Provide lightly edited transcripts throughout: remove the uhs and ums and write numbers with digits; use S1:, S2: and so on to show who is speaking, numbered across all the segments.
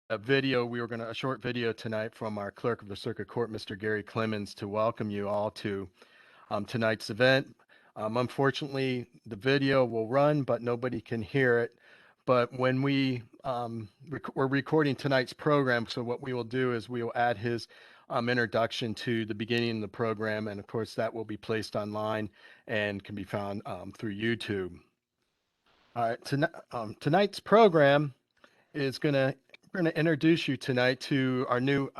S1: a short video tonight from our clerk of the circuit court, Mr. Gary Clemens, to welcome you all to tonight's event. Unfortunately, the video will run, but nobody can hear it. But when we're recording tonight's program, so what we will do is we will add his introduction to the beginning of the program, and of course that will be placed online and can be found through YouTube. All right, tonight's program is we're gonna introduce you tonight to our new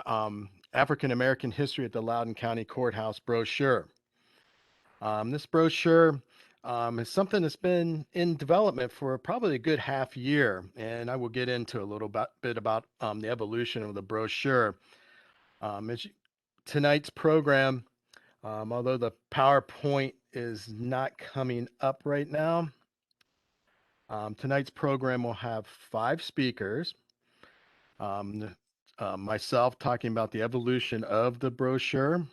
S1: African American history at the Loudoun County Courthouse brochure. This brochure is something that's been in development for probably a good half year, and I will get into a little bit about the evolution of the brochure. As you, tonight's program, although the PowerPoint is not coming up right now, tonight's program will have 5 speakers. Myself talking about the evolution of the brochure.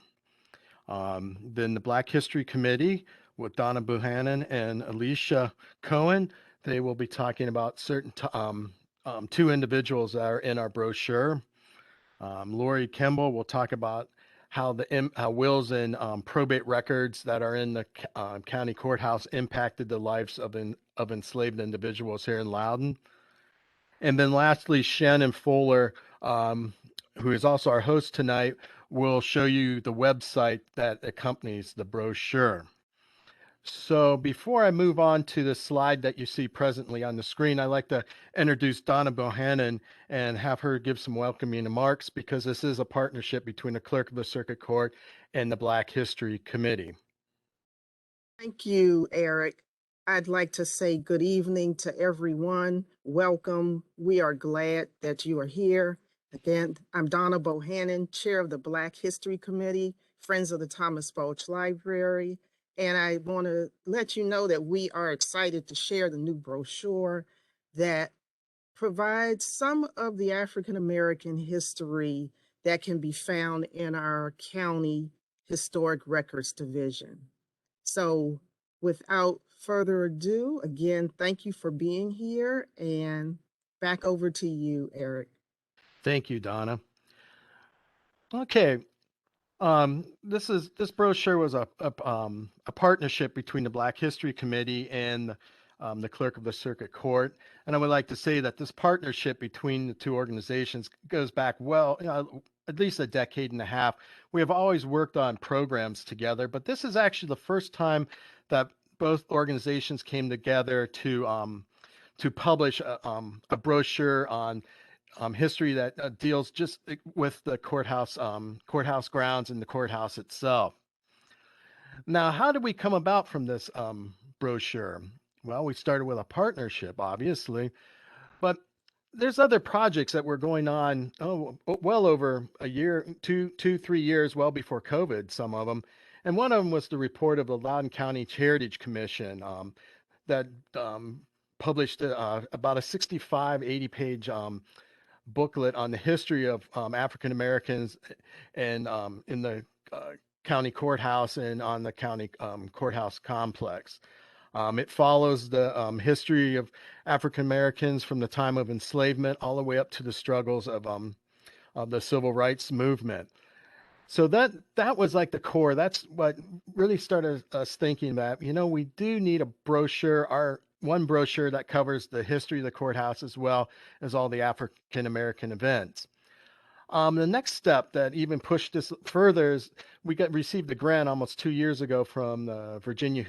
S1: Then the Black History Committee with Donna Bohannon and Alicia Cohen. They will be talking about certain 2 individuals that are in our brochure. Lori Kimball will talk about how wills and probate records that are in the county courthouse impacted the lives of enslaved individuals here in Loudoun. And then lastly, Shannon Fuller, who is also our host tonight, will show you the website that accompanies the brochure. So before I move on to the slide that you see presently on the screen, I'd like to introduce Donna Bohannon and have her give some welcoming remarks, because this is a partnership between the clerk of the circuit court and the Black History Committee.
S2: Thank you, Eric. I'd like to say good evening to everyone. Welcome. We are glad that you are here. Again, I'm Donna Bohannon, Chair of the Black History Committee, Friends of the Thomas Balch Library. And I want to let you know that we are excited to share the new brochure that provides some of the African American history that can be found in our county historic records division. So without further ado, again, thank you for being here, and back over to you, Eric.
S1: Thank you, Donna. Okay, this brochure was a partnership between the Black History Committee and the clerk of the circuit court. And I would like to say that this partnership between the 2 organizations goes back at least a decade and a half. We have always worked on programs together, but this is actually the first time that both organizations came together to publish a brochure on history that deals just with the courthouse grounds and the courthouse itself. Now, how did we come about from this brochure? Well, we started with a partnership, obviously, but there's other projects that were going on, well over a year, 3 years, well before COVID, some of them. And one of them was the report of the Loudoun County Heritage Commission that published about a 65, 80-page booklet on the history of African Americans and in the county courthouse and on the county courthouse complex. It follows the history of African Americans from the time of enslavement all the way up to the struggles of the civil rights movement. So that was like the core. That's what really started us thinking that, we do need a brochure, one brochure that covers the history of the courthouse as well as all the African American events. The next step that even pushed this further is we received a grant almost 2 years ago from the Virginia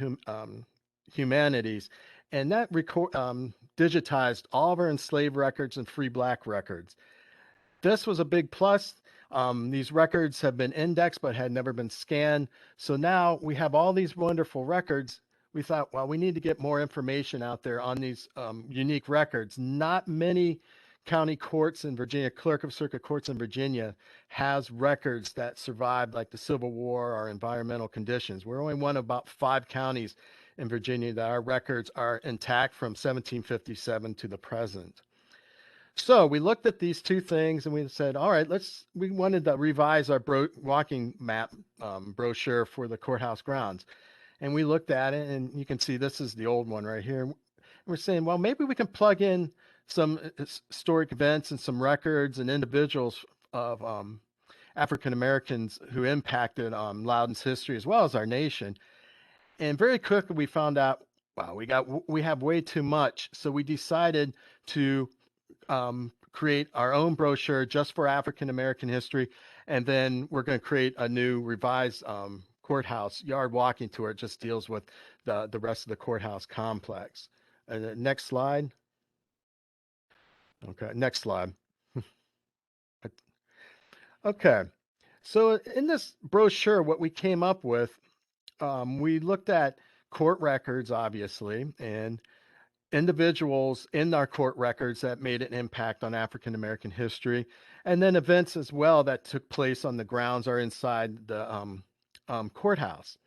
S1: Humanities, and that digitized all of our enslaved records and free Black records. This was a big plus. These records have been indexed but had never been scanned. So now we have all these wonderful records. We thought, well, we need to get more information out there on these unique records. Not many county courts in Virginia, clerk of circuit courts in Virginia, has records that survived like the Civil War or environmental conditions. We're only one of about 5 counties in Virginia that our records are intact from 1757 to the present. So we looked at these 2 things and we said, all right, we wanted to revise our walking map brochure for the courthouse grounds. And we looked at it, and you can see this is the old one right here. We're saying, well, maybe we can plug in some historic events and some records and individuals of African Americans who impacted Loudoun's history as well as our nation. And very quickly we found out, wow, we have way too much. So we decided to create our own brochure just for African American history, and then we're going to create a new revised courthouse yard walking tour. It just deals with the rest of the courthouse complex. And next slide. Okay, next slide. Okay, so in this brochure, what we came up with, we looked at court records, obviously, and individuals in our court records that made an impact on African American history, and then events as well that took place on the grounds or inside the courthouse.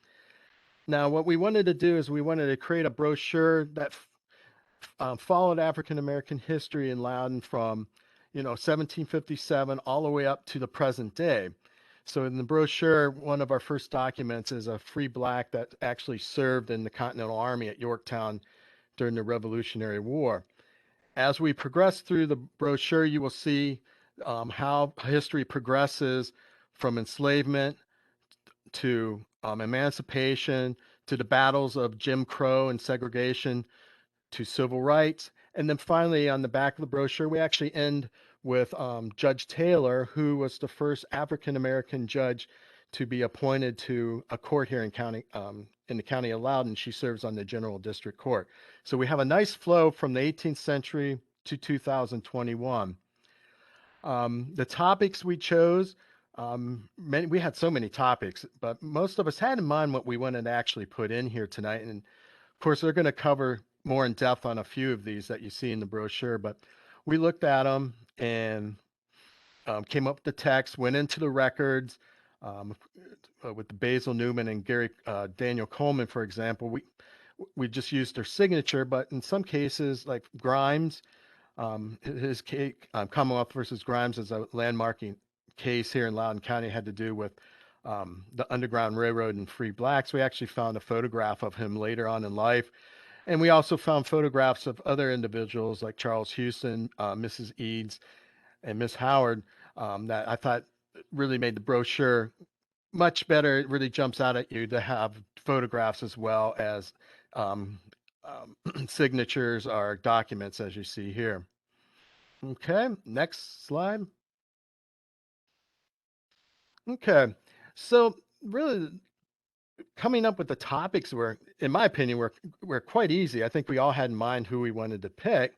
S1: Now, what we wanted to do is we wanted to create a brochure that followed African American history in Loudoun from, 1757 all the way up to the present day. So in the brochure, one of our first documents is a free black that actually served in the Continental Army at Yorktown during the Revolutionary War. As we progress through the brochure, you will see how history progresses from enslavement to emancipation to the battles of Jim Crow and segregation to civil rights. And then finally, on the back of the brochure, we actually end with Judge Taylor, who was the first African American judge to be appointed to a court here in the county of Loudoun. She serves on the General District Court. So we have a nice flow from the 18th century to 2021. The topics we chose, we had so many topics, but most of us had in mind what we wanted to actually put in here tonight. And of course, they're going to cover more in depth on a few of these that you see in the brochure, but we looked at them and came up with the text, went into the records with the Basil Newman and Daniel Coleman, for example. We just used their signature, but in some cases, like Grimes, his case, Commonwealth versus Grimes is a landmarking case here in Loudoun County, had to do with the Underground Railroad and free blacks. We actually found a photograph of him later on in life. And we also found photographs of other individuals like Charles Houston, Mrs. Eads, and Miss Howard that I thought really made the brochure much better. It really jumps out at you to have photographs as well as signatures or documents, as you see here. Okay, next slide. Okay, so really coming up with the topics were, in my opinion, were quite easy. I think we all had in mind who we wanted to pick,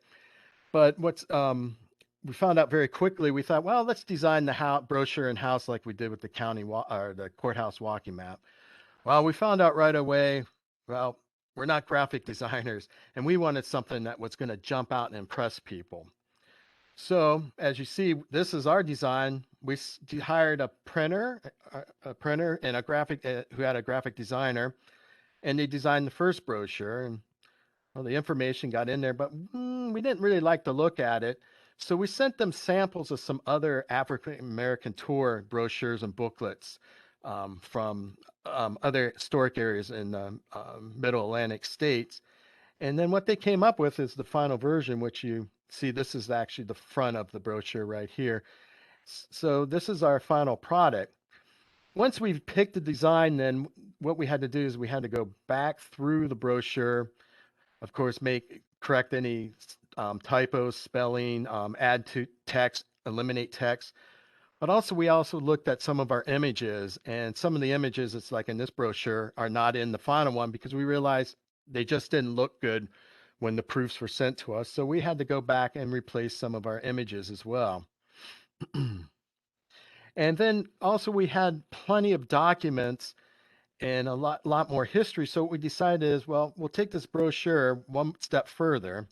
S1: but we found out very quickly. We thought, well, let's design the brochure and house like we did with the or the courthouse walking map. Well, we found out right away, well, we're not graphic designers, and we wanted something that was going to jump out and impress people. So as you see, this is our design. We hired a printer and a graphic who had a graphic designer, and they designed the first brochure. And well, the information got in there, but we didn't really like to look at it. So we sent them samples of some other African American tour brochures and booklets from other historic areas in the Middle Atlantic states. And then what they came up with is the final version, which you see, this is actually the front of the brochure right here. So this is our final product. Once we've picked the design, then what we had to do is we had to go back through the brochure, of course, correct any typos, spelling, add to text, eliminate text. But also, we also looked at some of our images, and some of the images, it's like in this brochure, are not in the final one because we realized they just didn't look good when the proofs were sent to us. So we had to go back and replace some of our images as well. And then also we had plenty of documents and a lot more history. So what we decided is, well, we'll take this brochure one step further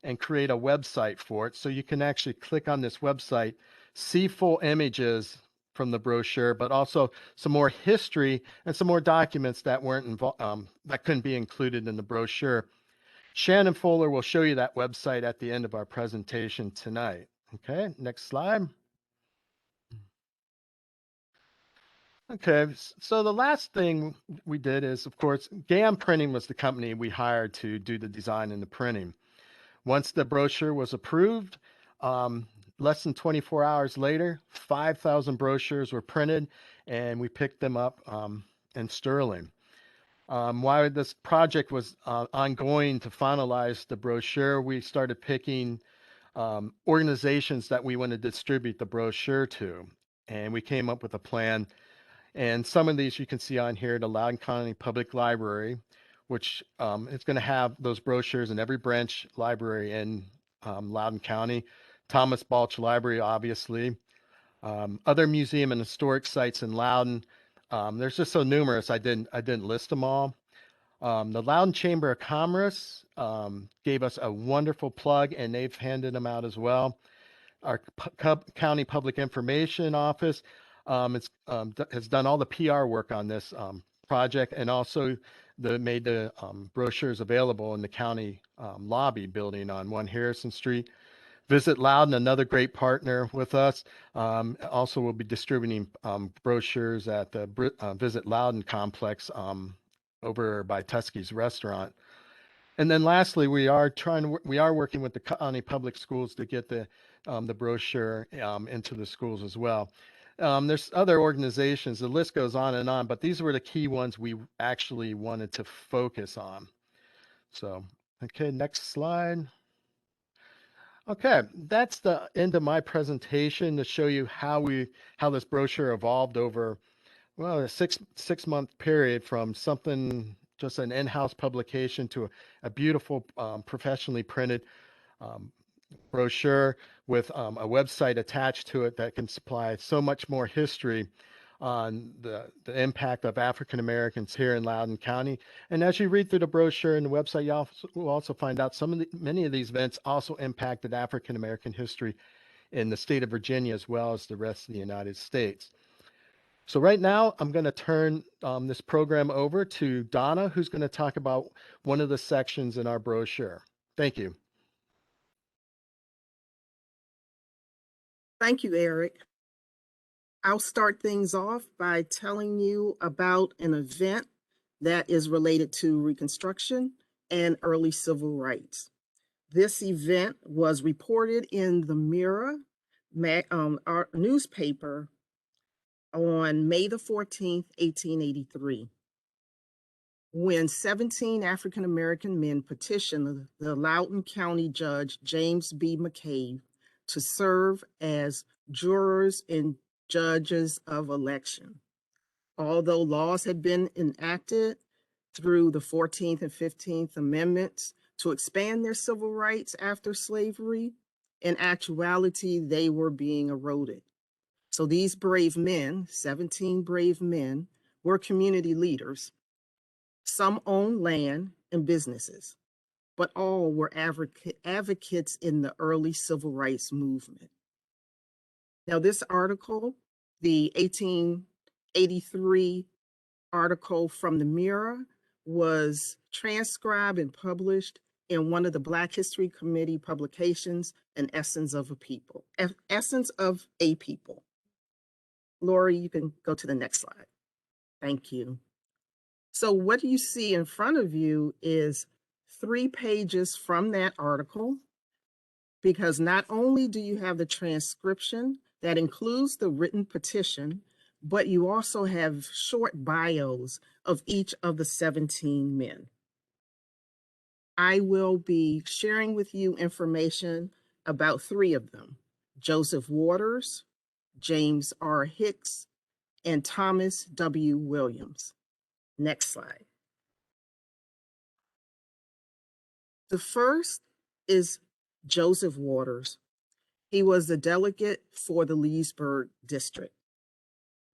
S1: and create a website for it. So you can actually click on this website, see full images from the brochure, but also some more history and some more documents that that couldn't be included in the brochure. Shannon Fuller will show you that website at the end of our presentation tonight. Okay, next slide. Okay, so the last thing we did is, of course, GAM Printing was the company we hired to do the design and the printing. Once the brochure was approved, less than 24 hours later, 5,000 brochures were printed, and we picked them up in Sterling. While this project was ongoing to finalize the brochure, we started picking organizations that we want to distribute the brochure to. And we came up with a plan. And some of these you can see on here, the Loudoun County Public Library, which is going to have those brochures in every branch library in Loudoun County. Thomas Balch Library, obviously. Other museum and historic sites in Loudoun. There's just so numerous, I didn't list them all. The Loudoun Chamber of Commerce gave us a wonderful plug, and they've handed them out as well. Our County Public Information Office has done all the PR work on this project, and also made the brochures available in the county lobby building on 1 Harrison Street. Visit Loudoun, another great partner with us. Also, will be distributing brochures at the Visit Loudoun complex over by Tusky's restaurant. And then lastly, we are working with the county public schools to get the brochure into the schools as well. There's other organizations, the list goes on, but these were the key ones we actually wanted to focus on. So, okay, next slide. Okay, that's the end of my presentation to show you how this brochure evolved over, well, a six-month period from something just an in-house publication to a beautiful professionally printed brochure with a website attached to it that can supply so much more history on the impact of African Americans here in Loudoun County. And as you read through the brochure and the website, you will also find out many of these events also impacted African American history in the state of Virginia as well as the rest of the United States. So right now, I'm going to turn this program over to Donna, who's going to talk about one of the sections in our brochure. Thank you.
S2: Thank you, Eric. I'll start things off by telling you about an event that is related to Reconstruction and early civil rights. This event was reported in the Mirror our newspaper on May the 14th, 1883, when 17 African American men petitioned the Loudoun County Judge James B. McCabe to serve as jurors and judges of election. Although laws had been enacted through the 14th and 15th Amendments to expand their civil rights after slavery, in actuality, they were being eroded. So these brave men, 17 brave men, were community leaders. Some owned land and businesses, but all were advocates in the early civil rights movement. Now, this article, the 1883 article from the Mirror, was transcribed and published in one of the Black History Committee publications, An Essence of a People. Essence of a People. Lori, you can go to the next slide. Thank you. So what you see in front of you is 3 pages from that article, because not only do you have the transcription that includes the written petition, but you also have short bios of each of the 17 men. I will be sharing with you information about 3 of them: Joseph Waters, James R. Hicks, and Thomas W. Williams. Next slide. The first is Joseph Waters. He was the delegate for the Leesburg district.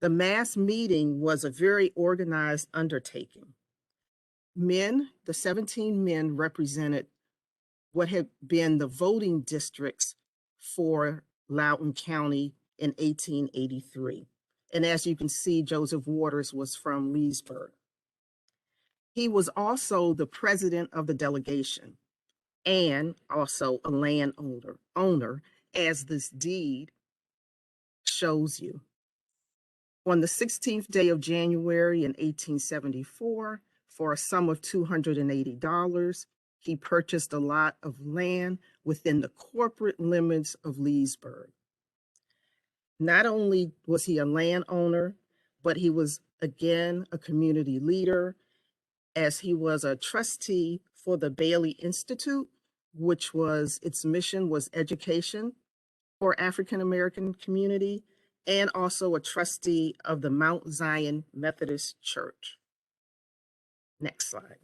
S2: The mass meeting was a very organized undertaking. The 17 men represented what had been the voting districts for Loudoun County in 1883. And as you can see, Joseph Waters was from Leesburg. He was also the president of the delegation and also a landowner, as this deed shows you. On the 16th day of January in 1874, for a sum of $280, he purchased a lot of land within the corporate limits of Leesburg. Not only was he a landowner, but he was again a community leader, as he was a trustee for the Bailey Institute, which was its mission was education for African American community, and also a trustee of the Mount Zion Methodist Church. Next slide.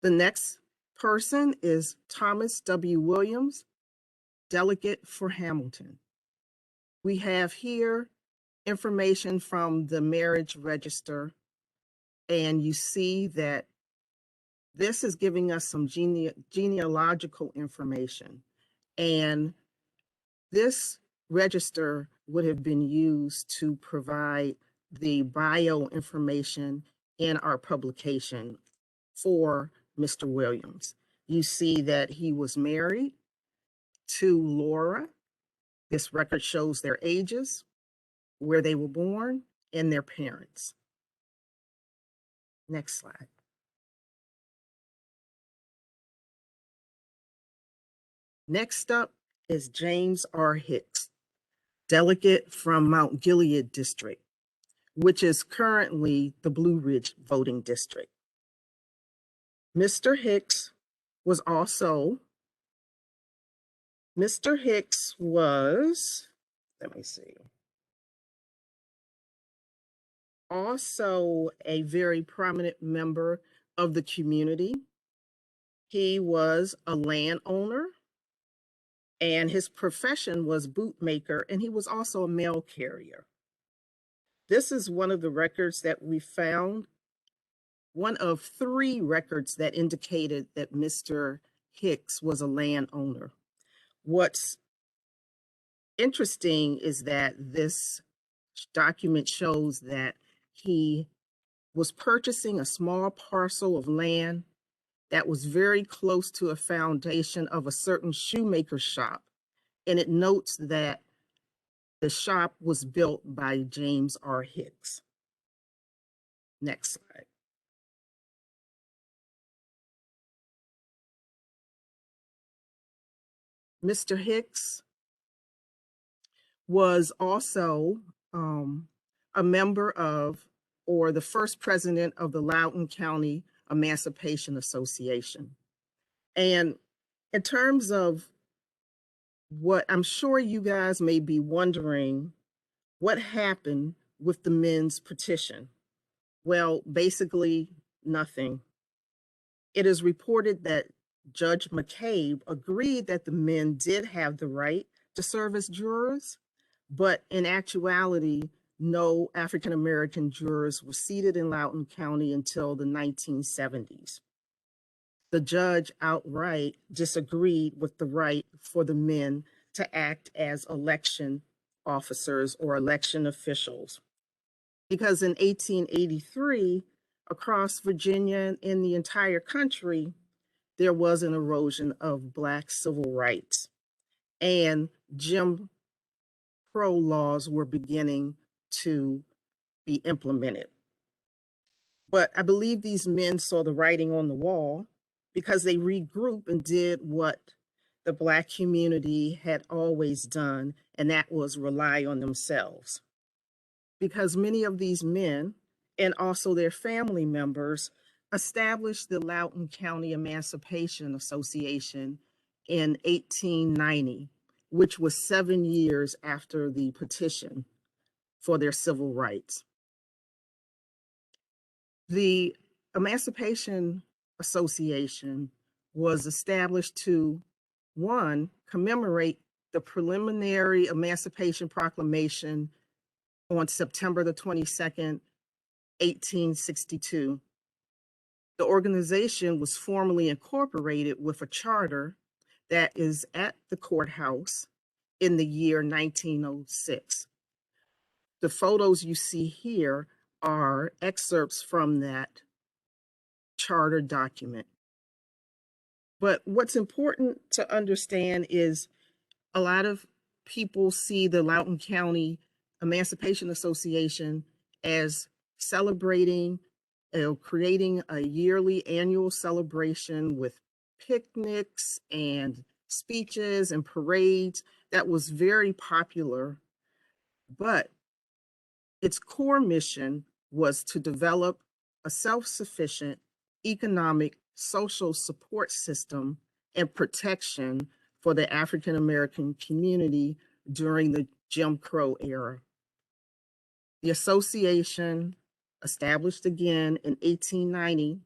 S2: The next person is Thomas W. Williams, delegate for Hamilton. We have here information from the marriage register, and you see that this is giving us some genealogical information. And this register would have been used to provide the bio information in our publication for Mr. Williams. You see that he was married to Laura. This record shows their ages, where they were born, and their parents. Next slide. Next up is James R. Hicks, delegate from Mount Gilead District, which is currently the Blue Ridge voting district. Mr. Hicks was, let me see, also a very prominent member of the community. He was a landowner, and his profession was bootmaker, and he was also a mail carrier. This is one of the records that we found, one of 3 records that indicated that Mr. Hicks was a landowner. What's interesting is that this document shows that he was purchasing a small parcel of land that was very close to a foundation of a certain shoemaker shop. And it notes that the shop was built by James R. Hicks. Next slide. Mr. Hicks was also a member of, or the first president of, the Loudoun County Emancipation Association. And in terms of what I'm sure you guys may be wondering, what happened with the men's petition? Well, basically nothing. It is reported that Judge McCabe agreed that the men did have the right to serve as jurors, but in actuality, no African American jurors were seated in Loudoun County until the 1970s. The judge outright disagreed with the right for the men to act as election officers or election officials, because in 1883, across Virginia and in the entire country, there was an erosion of Black civil rights, and Jim Crow laws were beginning to be implemented. But I believe these men saw the writing on the wall, because they regrouped and did what the Black community had always done, and that was rely on themselves. Because many of these men and also their family members established the Loudoun County Emancipation Association in 1890, which was 7 years after the petition for their civil rights. The Emancipation Association was established to, 1, commemorate the preliminary Emancipation Proclamation on September the 22nd, 1862. The organization was formally incorporated with a charter that is at the courthouse in the year 1906. The photos you see here are excerpts from that charter document. But what's important to understand is a lot of people see the Loudoun County Emancipation Association as celebrating creating a yearly annual celebration with picnics and speeches and parades that was very popular. But its core mission was to develop a self-sufficient economic, social support system and protection for the African American community during the Jim Crow era. The association, established again in 1890,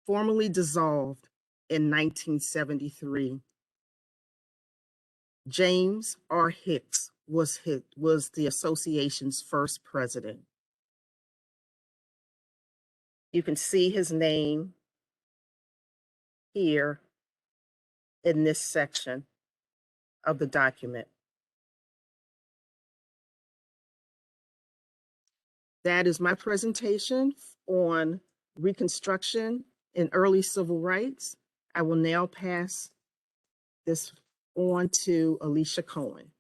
S2: formally dissolved in 1973. James R. Hicks was the association's first president. You can see his name here in this section of the document. That is my presentation on Reconstruction and early civil rights. I will now pass this on to Alicia Cohen.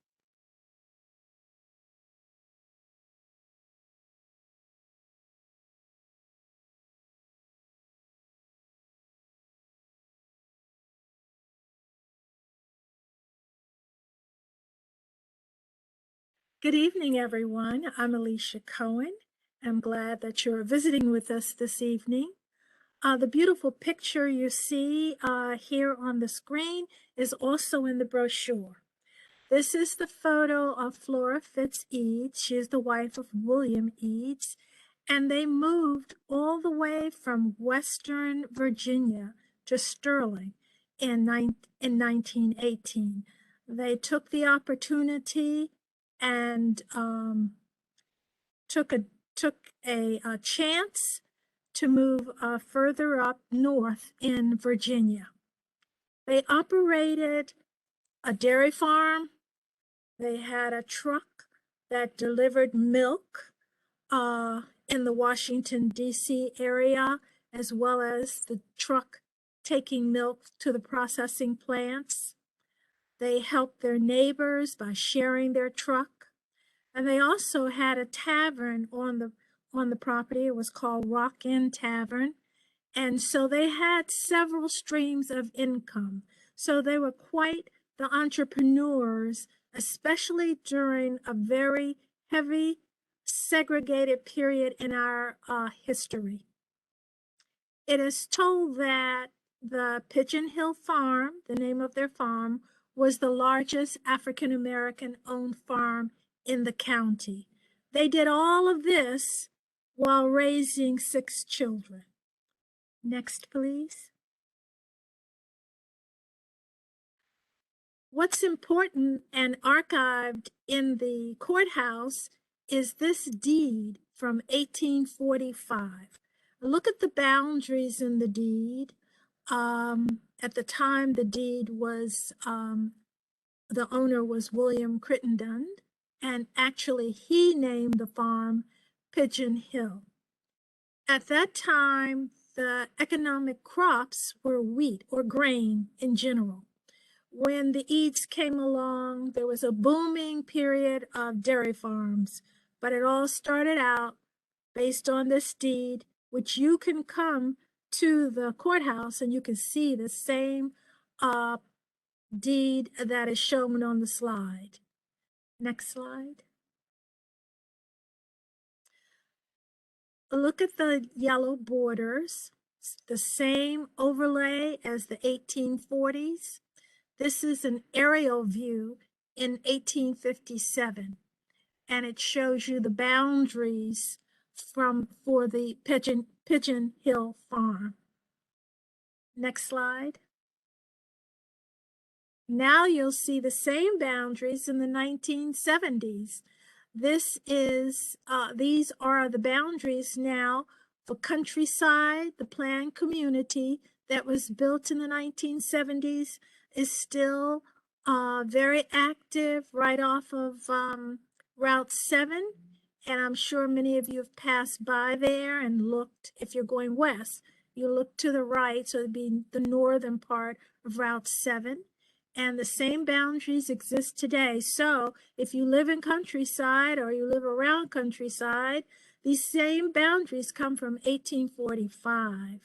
S3: Good evening, everyone. I'm Alicia Cohen. I'm glad that you're visiting with us this evening. The beautiful picture you see here on the screen is also in the brochure. This is the photo of Flora Fitz Eads. She is the wife of William Eads, and they moved all the way from Western Virginia to Sterling in 1918. They took the opportunity and took a chance to move further up north in Virginia. They operated a dairy farm. They had a truck that delivered milk in the Washington, D.C. area, as well as the truck taking milk to the processing plants. They helped their neighbors by sharing their truck. And they also had a tavern on the property. It was called Rock Inn Tavern. And so they had several streams of income. So they were quite the entrepreneurs, especially during a very heavy segregated period in our history. It is told that the Pigeon Hill Farm, the name of their farm, was the largest African American owned farm in the county. They did all of this while raising 6 children. Next, please. What's important and archived in the courthouse is this deed from 1845. Look at the boundaries in the deed. At the time, the deed was, the owner was William Crittenden, and actually he named the farm Pigeon Hill. At that time, the economic crops were wheat or grain in general. When the Eads came along, there was a booming period of dairy farms, but it all started out based on this deed, which you can come to the courthouse and you can see the same deed that is shown on the slide. Next slide. Look at the yellow borders, the same overlay as the 1840s. This is an aerial view in 1857, and it shows you the boundaries for the Pigeon Hill Farm. Next slide. Now you'll see the same boundaries in the 1970s. These are the boundaries now for Countryside. The planned community that was built in the 1970s is still very active right off of Route 7. And I'm sure many of you have passed by there and looked. If you're going west, you look to the right, so it'd be the northern part of Route 7. And the same boundaries exist today. So if you live in Countryside or you live around Countryside, These same boundaries come from 1845.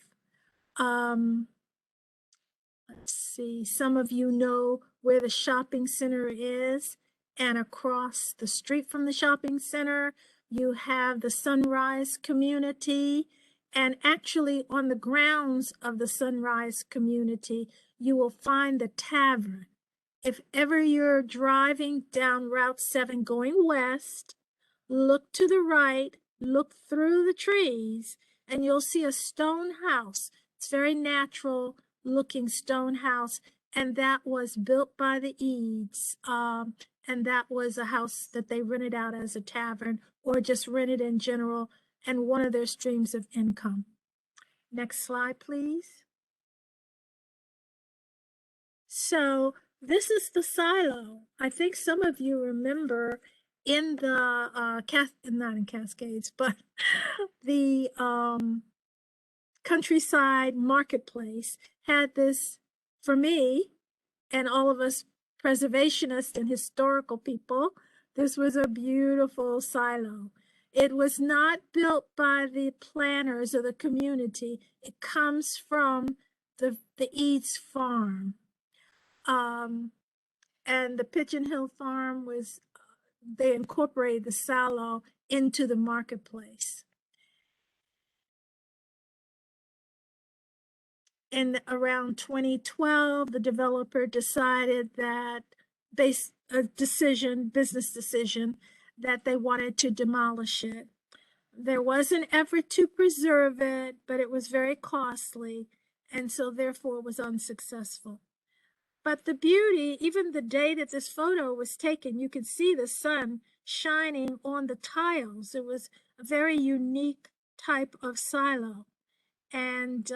S3: Let's see, some of you know where the shopping center is, and across the street from the shopping center, you have the Sunrise community, and actually on the grounds of the Sunrise community, you will find the tavern. If ever you're driving down Route 7 going west, look to the right, look through the trees, and you'll see a stone house. It's very natural looking stone house, and that was built by the Eads. And that was a house that they rented out as a tavern or just rented in general, and one of their streams of income. Next slide, please. So this is the silo. I think some of you remember in the not in Cascades, but the countryside marketplace had this, for me and all of us preservationists and historical people, this was a beautiful silo. It was not built by the planners or the community. It comes from the Eads farm. And the Pigeon Hill farm was, they incorporated the silo into the marketplace. In around 2012, the developer decided that business decision, that they wanted to demolish it. There was an effort to preserve it, but it was very costly, and so therefore it was unsuccessful. But the beauty, even the day that this photo was taken, you could see the sun shining on the tiles. It was a very unique type of silo, and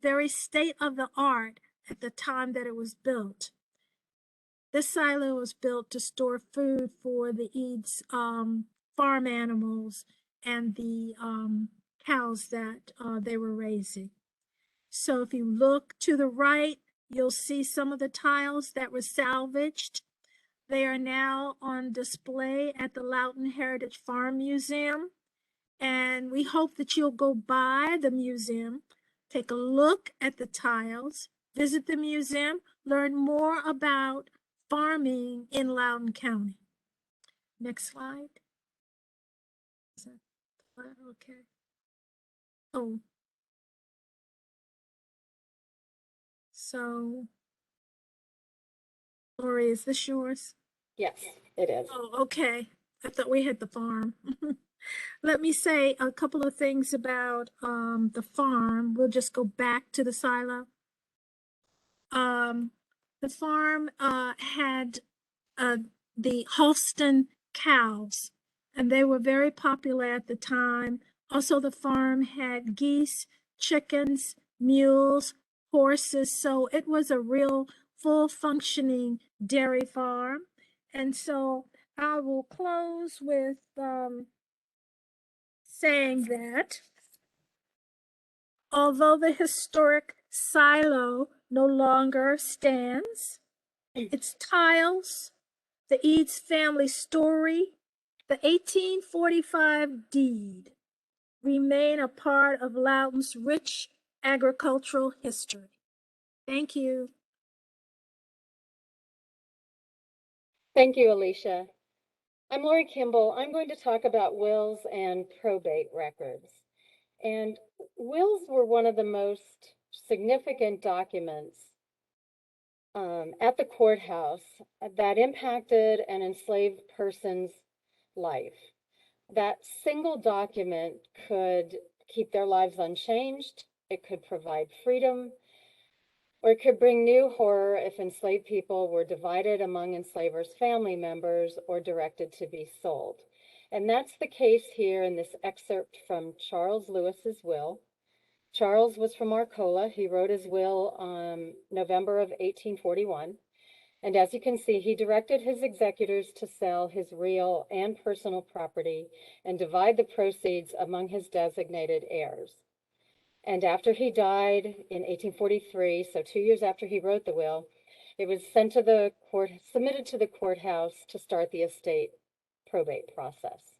S3: very state-of-the-art at the time that it was built. This silo was built to store food for the Eads farm animals and the cows that they were raising. So if you look to the right, you'll see some of the tiles that were salvaged. They are now on display at the Loudoun Heritage Farm Museum. And we hope that you'll go by the museum, take a look at the tiles, visit the museum, learn more about farming in Loudoun County. Next slide. Is that okay? Oh. So, Lori, is this yours?
S4: Yes, it is.
S3: Oh, okay. I thought we had the farm. Let me say a couple of things about the farm. We'll just go back to the silo. The farm had the Holston cows, and they were very popular at the time. Also, the farm had geese, chickens, mules, horses, so it was a real full functioning dairy farm. And so I will close with saying that although the historic silo no longer stands, its tiles, the Eads family story, the 1845 deed remain a part of Loudoun's rich agricultural history. Thank you.
S4: Thank you, Alicia. I'm Lori Kimball. I'm going to talk about wills and probate records. And wills were one of the most significant documents at the courthouse that impacted an enslaved person's life. That single document could keep their lives unchanged, it could provide freedom, or it could bring new horror if enslaved people were divided among enslavers' family members or directed to be sold. And that's the case here in this excerpt from Charles Lewis's will. Charles was from Arcola. He wrote his will November of 1841. And as you can see, he directed his executors to sell his real and personal property and divide the proceeds among his designated heirs. And after he died in 1843, so 2 years after he wrote the will, it was sent to the court, submitted to the courthouse to start the estate probate process.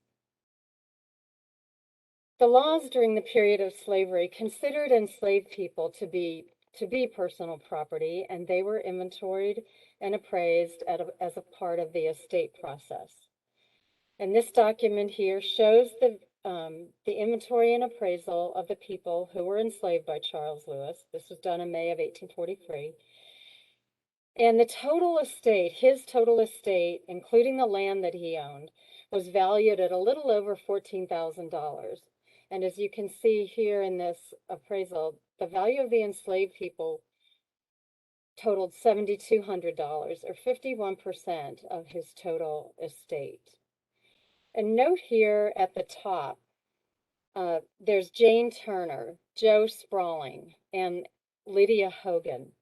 S4: The laws during the period of slavery considered enslaved people to be personal property, and they were inventoried and appraised as a part of the estate process. And this document here shows the inventory and appraisal of the people who were enslaved by Charles Lewis. This was done in May of 1843. And the total estate, his total estate, including the land that he owned, was valued at a little over $14,000. And as you can see here in this appraisal, the value of the enslaved people totaled $7,200, or 51% of his total estate. And note here at the top, there's Jane Turner, Joe Sprawling, and Lydia Hogan.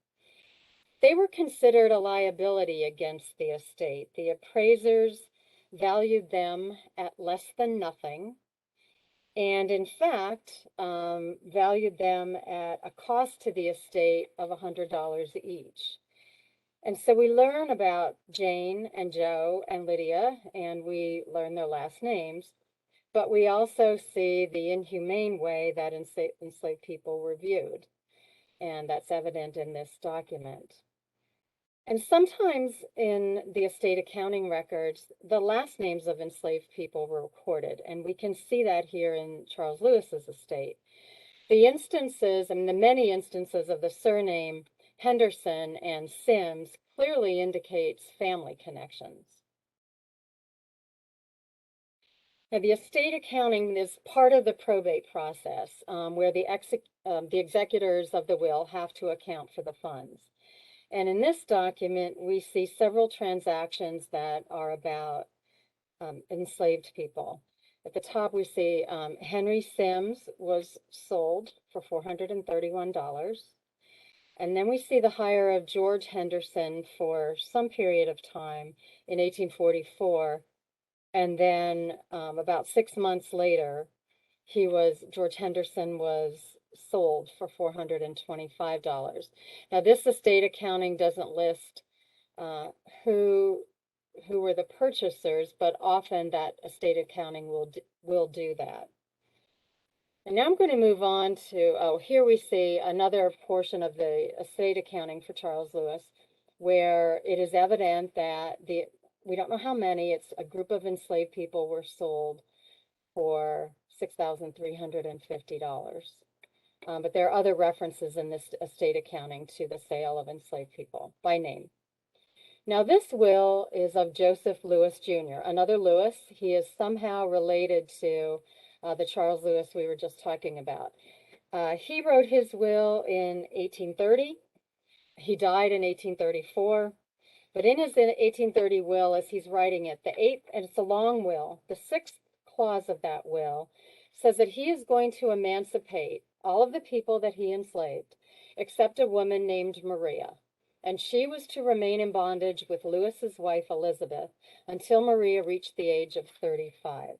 S4: They were considered a liability against the estate. The appraisers valued them at less than nothing, and in fact, valued them at a cost to the estate of $100 each. And so we learn about Jane and Joe and Lydia, and we learn their last names, but we also see the inhumane way that enslaved people were viewed, and that's evident in this document. And sometimes in the estate accounting records, the last names of enslaved people were recorded, and we can see that here in Charles Lewis's estate. The instances, the many instances of the surname Henderson and Sims clearly indicates family connections. Now, the estate accounting is part of the probate process, where the executors of the will have to account for the funds. And in this document, we see several transactions that are about enslaved people. At the top, we see Henry Sims was sold for $431. And then we see the hire of George Henderson for some period of time in 1844. And then about 6 months later, George Henderson was sold for $425. Now, this estate accounting doesn't list who were the purchasers, but often that estate accounting will do that. And now I'm going to move on to, here we see another portion of the estate accounting for Charles Lewis, where it is evident that we don't know how many, it's a group of enslaved people were sold for $6,350. But there are other references in this estate accounting to the sale of enslaved people by name. Now, this will is of Joseph Lewis Jr., another Lewis. He is somehow related to the Charles Lewis we were just talking about. He wrote his will in 1830. He died in 1834. But in his 1830 will, as he's writing it, and it's a long will, the 6th clause of that will says that he is going to emancipate all of the people that he enslaved, except a woman named Maria. And she was to remain in bondage with Lewis's wife, Elizabeth, until Maria reached the age of 35.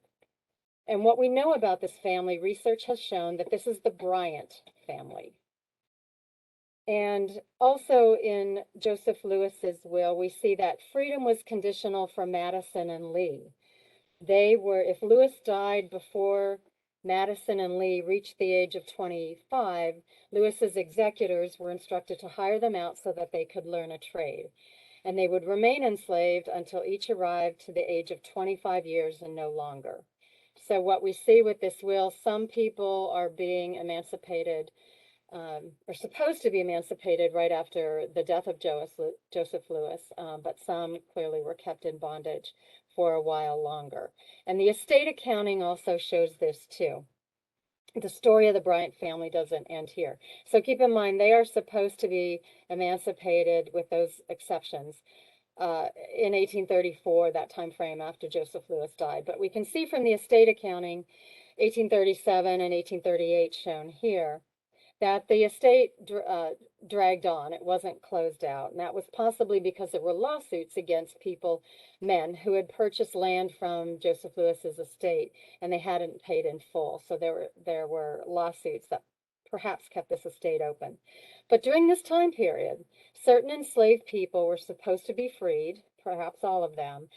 S4: And what we know about this family, research has shown that this is the Bryant family. And also in Joseph Lewis's will, we see that freedom was conditional for Madison and Lee. If Lewis died before Madison and Lee reached the age of 25, Lewis's executors were instructed to hire them out so that they could learn a trade. And they would remain enslaved until each arrived to the age of 25 years and no longer. So what we see with this will, some people are being emancipated, are supposed to be emancipated right after the death of Joseph Lewis, but some clearly were kept in bondage for a while longer. And the estate accounting also shows this too. The story of the Bryant family doesn't end here. So keep in mind, they are supposed to be emancipated with those exceptions in 1834, that time frame after Joseph Lewis died. But we can see from the estate accounting, 1837 and 1838 shown here, that the estate dragged on. It wasn't closed out. And that was possibly because there were lawsuits against men who had purchased land from Joseph Lewis's estate and they hadn't paid in full. So there were lawsuits that perhaps kept this estate open. But during this time period, certain enslaved people were supposed to be freed, perhaps all of them,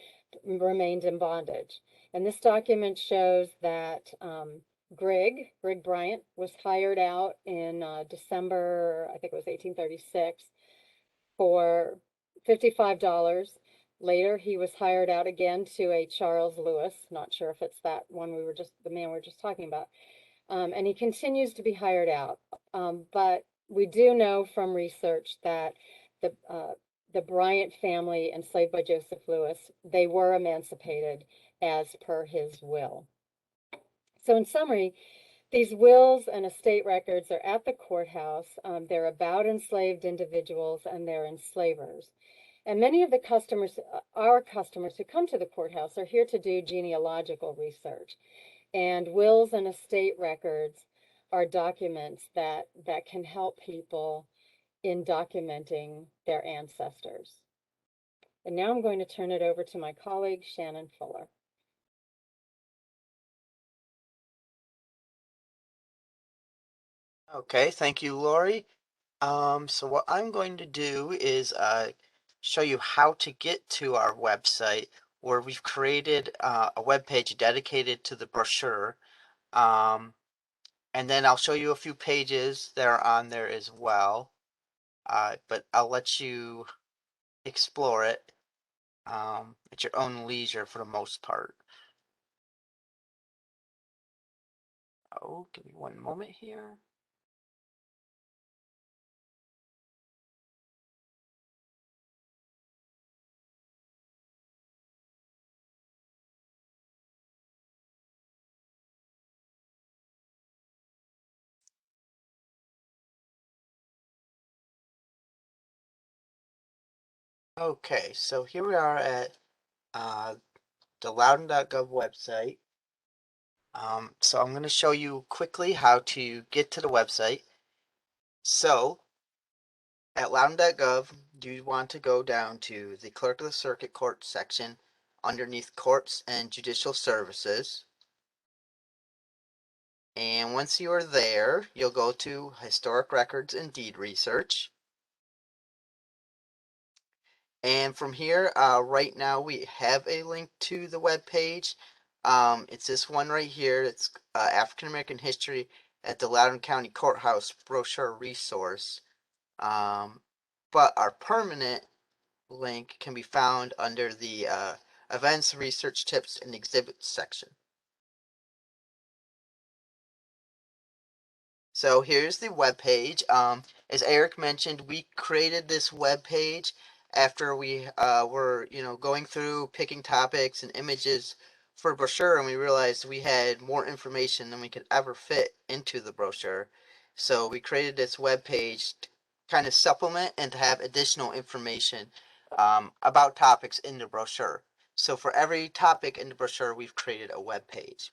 S4: remained in bondage. And this document shows that Grigg Bryant, was hired out in December, I think it was 1836, for $55. Later, he was hired out again to a Charles Lewis. Not sure if it's that one the man we were just talking about. And he continues to be hired out. But we do know from research that the Bryant family, enslaved by Joseph Lewis, they were emancipated as per his will. So in summary, these wills and estate records are at the courthouse. They're about enslaved individuals and their enslavers. And many of the customers, our customers who come to the courthouse, are here to do genealogical research. And wills and estate records are documents that can help people in documenting their ancestors. And now I'm going to turn it over to my colleague, Shannon Fuller.
S5: Okay, thank you, Lori. So what I'm going to do is show you how to get to our website, where we've created a web page dedicated to the brochure. And then I'll show you a few pages that are on there as well. But I'll let you explore it at your own leisure for the most part. Oh, give me one moment here. Okay, so here we are at the Loudoun.gov website. So I'm going to show you quickly how to get to the website. So at Loudoun.gov, you want to go down to the Clerk of the Circuit Court section underneath Courts and Judicial Services. And once you are there, you'll go to Historic Records and Deed Research. And from here, right now we have a link to the web page. It's this one right here. It's African American History at the Loudoun County Courthouse Brochure Resource. But our permanent link can be found under the Events, Research Tips, and Exhibits section. So here's the web page. As Eric mentioned, we created this web page after we were, going through picking topics and images for a brochure, and we realized we had more information than we could ever fit into the brochure. So we created this web page to kind of supplement and to have additional information about topics in the brochure. So for every topic in the brochure, we've created a web page.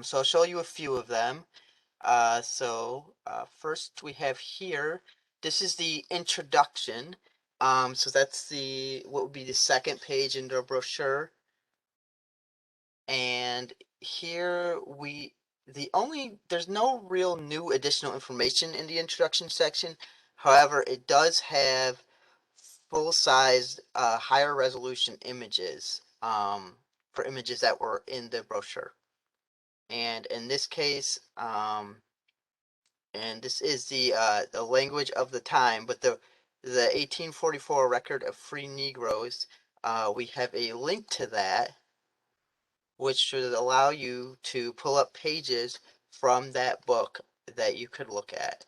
S5: So I'll show you a few of them. First we have here, this is the introduction. So that's what would be the second page in the brochure. And here there's no real new additional information in the introduction section. However, it does have full-sized, higher resolution images, for images that were in the brochure. And in this case, and this is the language of the time, but the 1844 record of free Negroes, we have a link to that, which should allow you to pull up pages from that book that you could look at.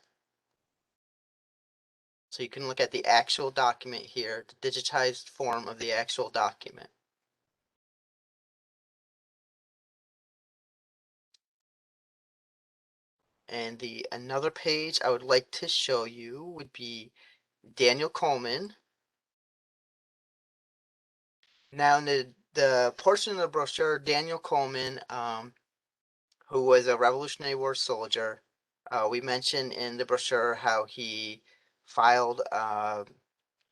S5: So you can look at the actual document here, the digitized form of the actual document. And another page I would like to show you would be Daniel Coleman. Now, in the portion of the brochure, Daniel Coleman, who was a Revolutionary War soldier, we mentioned in the brochure how he filed a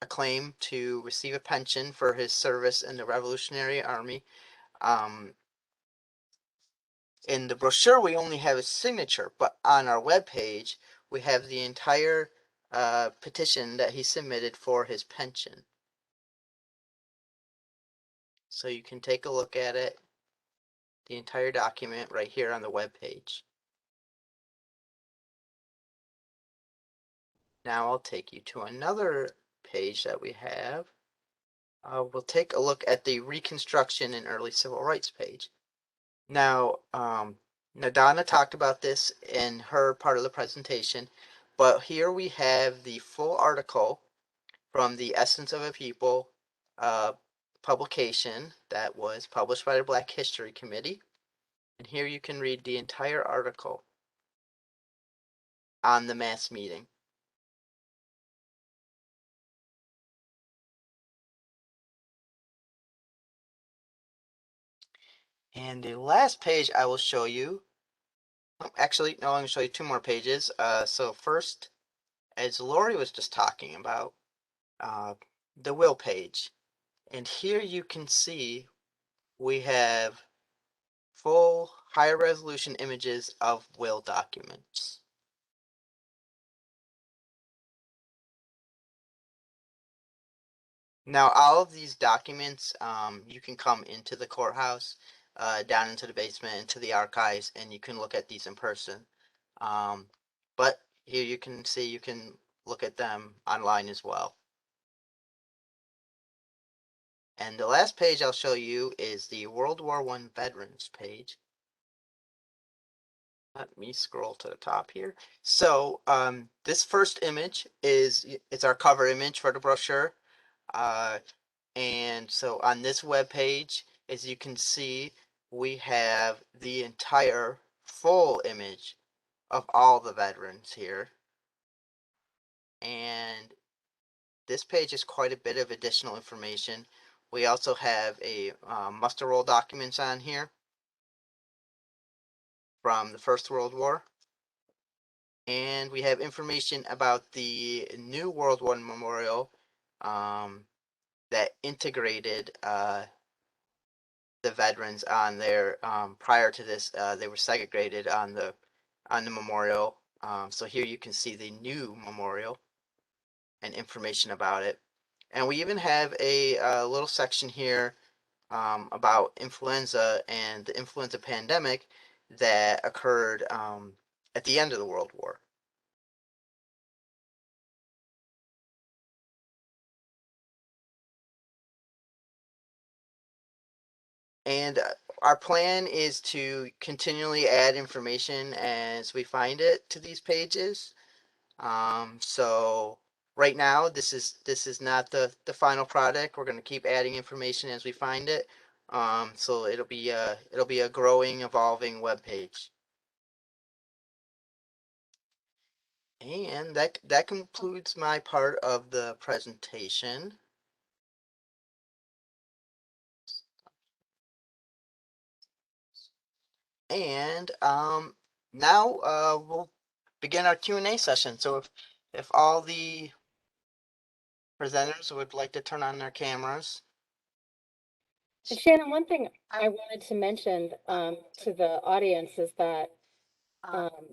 S5: claim to receive a pension for his service in the Revolutionary Army. In the brochure, we only have his signature, but on our webpage, we have the entire petition that he submitted for his pension. So you can take a look at it. the entire document right here on the web page. Now I'll take you to another page that we have. We'll take a look at the Reconstruction and Early Civil Rights page. Now, Donna talked about this in her part of the presentation, but here we have the full article from the Essence of a People publication that was published by the Black History Committee. And here you can read the entire article on the mass meeting. And the last page I will show you, actually, no, I'm going to show you two more pages. So first, as Lori was just talking about, the will page. And here you can see we have full high resolution images of will documents. Now, all of these documents, you can come into the courthouse, down into the basement, into the archives, and you can look at these in person. But here you can see you can look at them online as well. And the last page I'll show you is the World War I veterans page. Let me scroll to the top here. So this first image it's our cover image for the brochure. And so on this web page, as you can see, we have the entire full image of all the veterans here. And this page is quite a bit of additional information. We also have a muster roll documents on here from the First World War. And we have information about the new World War Memorial that integrated the veterans on there. Prior to this, they were segregated on the memorial. So here you can see the new memorial and information about it. And we even have a little section here about influenza and the influenza pandemic that occurred at the end of the World War. And our plan is to continually add information as we find it to these pages. So right now, this is not the final product. We're going to keep adding information as we find it. So it'll be a growing, evolving web page. And that concludes my part of the presentation. And now we'll begin our Q&A session. So if all the presenters would like to turn on their cameras.
S4: And Shannon, one thing I wanted to mention to the audience is that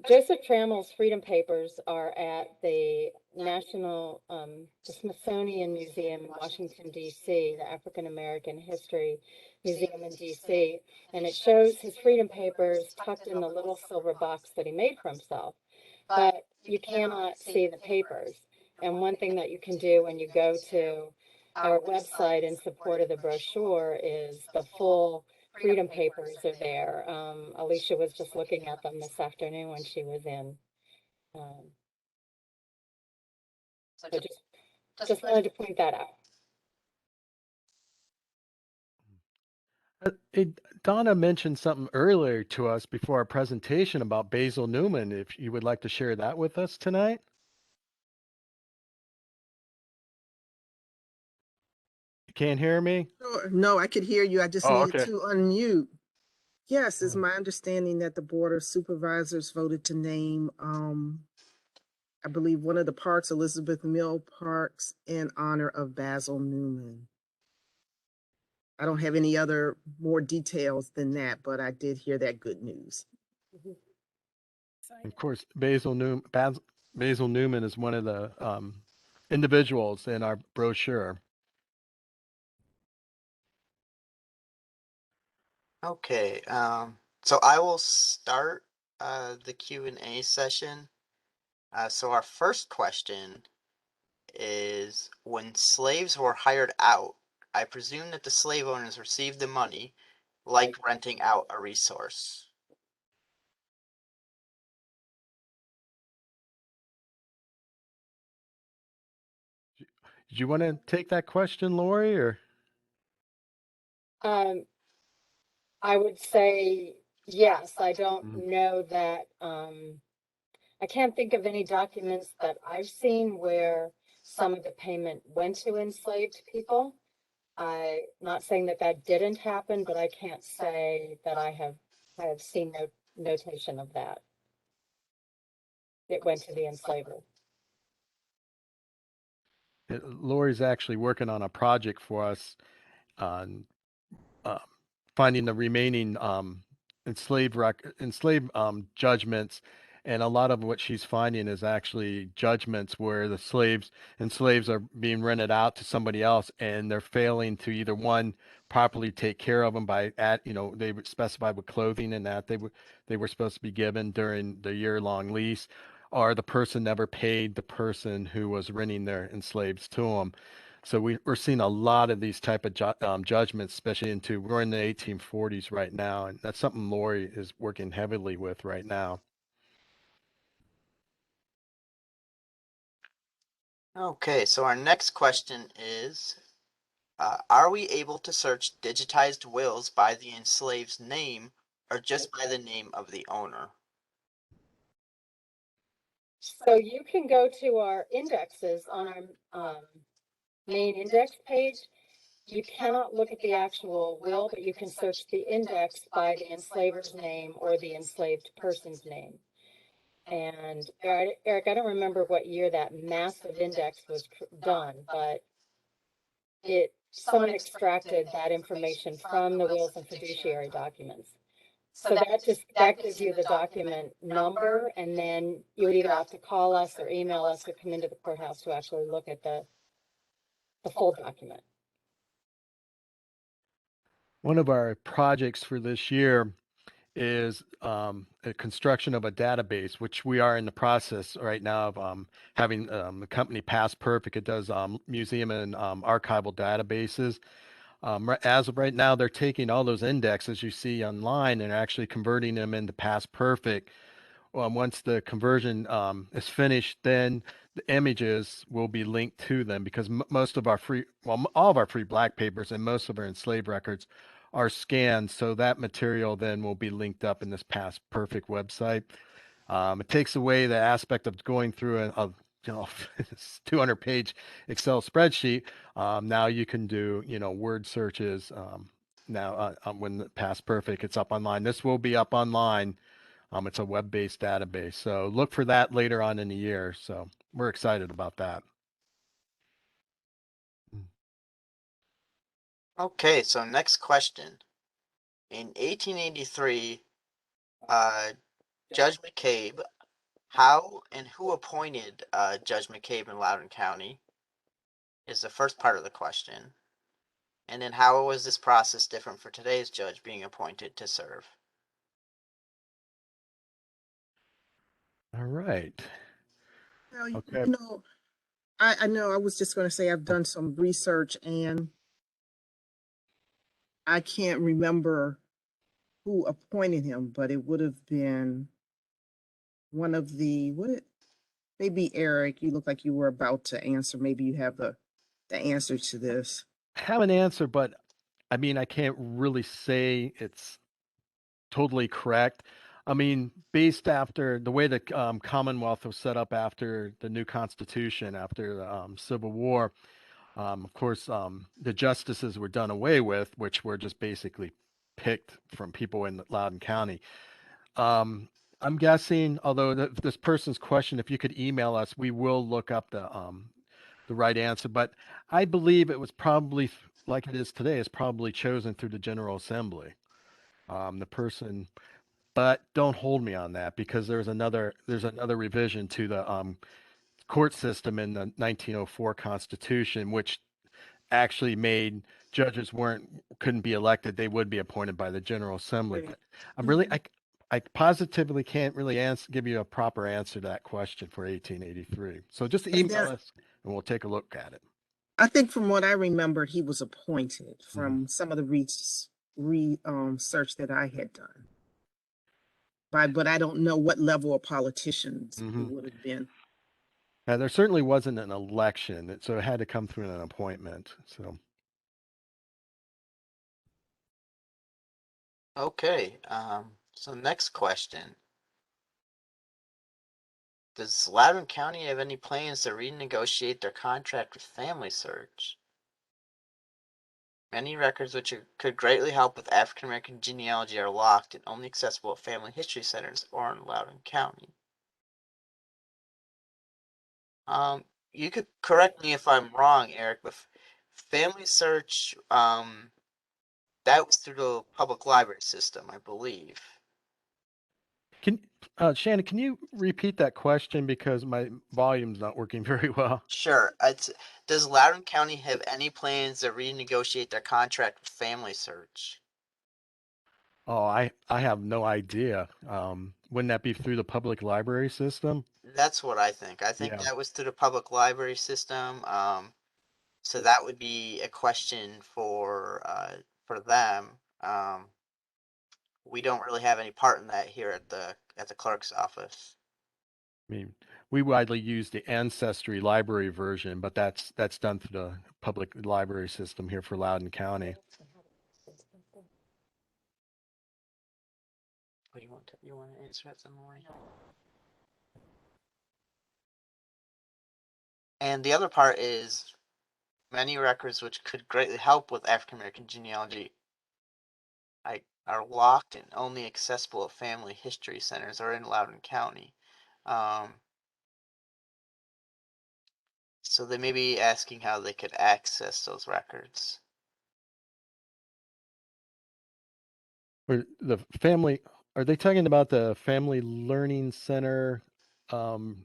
S4: Joseph Trammell's Freedom Papers are at the the Smithsonian Museum in Washington, D.C., the African American History Museum in D.C., and it shows his Freedom Papers tucked in the little silver box that he made for himself. But you cannot see the papers. And one thing that you can do when you go to our website in support of the brochure is the full Freedom Papers are there. Alicia was just looking at them this afternoon when she was in. So just wanted to point that out.
S1: Donna mentioned something earlier to us before our presentation about Basil Newman. If you would like to share that with us tonight. You can't hear me?
S2: No, I could hear you. I just needed
S1: okay.
S2: to unmute. Yes, it's my understanding that the Board of Supervisors voted to name, I believe, one of the parks, Elizabeth Mill Parks, in honor of Basil Newman. I don't have any other more details than that, but I did hear that good news.
S1: Of course, Basil Newman is one of the individuals in our brochure.
S5: Okay, so I will start the Q&A session. So our first question is, when slaves were hired out, I presume that the slave owners received the money, like renting out a resource.
S1: Do you want to take that question, Lori, or?
S4: Um, I would say yes. I don't
S1: Mm.
S4: know that, I can't think of any documents that I've seen where some of the payment went to enslaved people. I'm not saying that that didn't happen, but I can't say that I have seen no notation of that. It went to the enslaver.
S1: Lori's actually working on a project for us on uh, finding the remaining enslaved judgments, and a lot of what she's finding is actually judgments where the slaves are being rented out to somebody else, and they're failing to either one properly take care of them by they would specify with clothing and that they were supposed to be given during the year-long lease, or the person never paid the person who was renting their enslaved to them. So we're seeing a lot of these type of judgments, especially we're in the 1840s right now, and that's something Lori is working heavily with right now.
S5: Okay, so our next question is, are we able to search digitized wills by the enslaved's name or just by the name of the owner?
S4: So you can go to our indexes on our main index page. You cannot look at the actual will, but you can search the index by the enslaver's name or the enslaved person's name. And Eric, I don't remember what year that massive index was done, but someone extracted that information from the wills and fiduciary documents. So that gives you the document number, and then you would either have to call us or email us or come into the courthouse to actually look at the full document.
S1: One of our projects for this year is a construction of a database, which we are in the process right now of having the company Pass Perfect. It does museum and archival databases. As of right now, they're taking all those indexes you see online and actually converting them into Pass Perfect. Once the conversion is finished, then the images will be linked to them, because most of our all of our free black papers and most of our enslaved records are scanned. So that material then will be linked up in this Past Perfect website. It takes away the aspect of going through a 200-page Excel spreadsheet. Now you can do, word searches. Now, when the Past Perfect, it's up online. This will be up online. It's a web-based database. So look for that later on in the year. So we're excited about that.
S5: Okay, so next question. In 1883, Judge McCabe, how and who appointed Judge McCabe in Loudoun County is the first part of the question. And then how was this process different for today's judge being appointed to serve?
S1: All right.
S2: Well,
S1: Okay.
S2: I know I was just going to say I've done some research and I can't remember who appointed him, but it would have been one of maybe Eric, you look like you were about to answer. Maybe you have the answer to this.
S1: Have an answer, but I mean, I can't really say it's totally correct. I mean, based after the way the Commonwealth was set up after the new Constitution, after the Civil War, of course, the justices were done away with, which were just basically picked from people in Loudoun County. I'm guessing, although this person's question, if you could email us, we will look up the right answer. But I believe it was probably like it is today. It's probably chosen through the General Assembly. The person, but don't hold me on that, because there's another revision to the court system in the 1904 Constitution, which actually made judges couldn't be elected, they would be appointed by the General Assembly.
S2: Right.
S1: But I'm really, I positively can't really give you a proper answer to that question for 1883. So just
S2: And
S1: email
S2: there,
S1: us and we'll take a look at it.
S2: I think from what I remember, he was appointed
S1: Mm-hmm.
S2: from some of the research that I had done. But I don't know what level of politicians it
S1: Mm-hmm.
S2: would have been.
S1: Now, there certainly wasn't an election, so it had to come through an appointment. So
S5: Okay. So next question. Does Loudoun County have any plans to renegotiate their contract with Family Search? Many records which could greatly help with African American genealogy are locked and only accessible at family history centers or in Loudoun County. You could correct me if I'm wrong, Eric, but Family Search, that was through the public library system, I believe.
S1: can Shannon, can you repeat that question because my volume's not working very well?
S5: Sure. Does Loudoun County have any plans to renegotiate their contract with Family Search?
S1: Oh, I have no idea. Wouldn't that be through the public library system?
S5: That's what I think. I think
S1: Yeah.
S5: that was through the public library system. So that would be a question for them. We don't really have any part in that here at the clerk's office.
S1: I mean, we widely use the Ancestry library version, but that's done through the public library system here for Loudoun County.
S5: What do you want to answer that some more? And the other part is many records which could greatly help with African American genealogy are locked and only accessible at family history centers or in Loudoun County. So they may be asking how they could access those records.
S1: Or the family, are they talking about the Family Learning Center out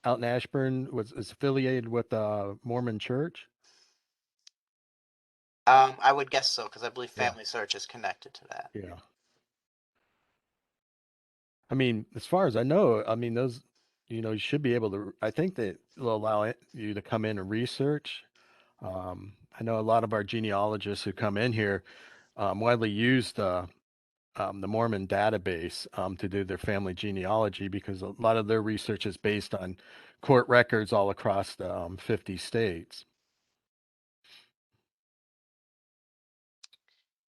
S1: in Ashburn is affiliated with the Mormon Church?
S5: I would guess so because I believe
S1: Yeah.
S5: Family Search is connected to that.
S1: Yeah. I mean, as far as I know, I mean, those, you should be able to, I think that will allow you to come in and research. I know a lot of our genealogists who come in here widely use the Mormon database to do their family genealogy because a lot of their research is based on court records all across the 50 states.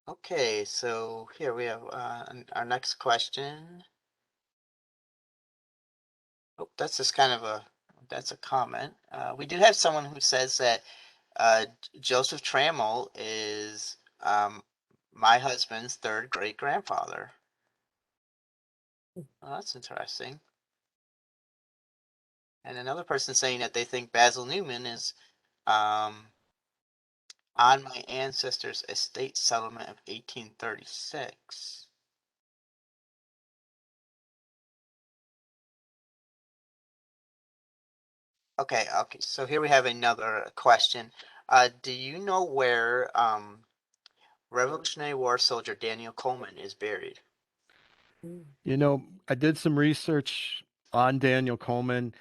S5: Okay, so here we have our next question. Oh, that's just kind of that's a comment. We do have someone who says that Joseph Trammell is my husband's third great grandfather. Oh, that's interesting. And another person saying that they think Basil Newman is on my ancestor's estate settlement of 1836. Okay, so here we have another question. Do you know where Revolutionary War soldier Daniel Coleman is buried?
S1: I did some research on Daniel Coleman.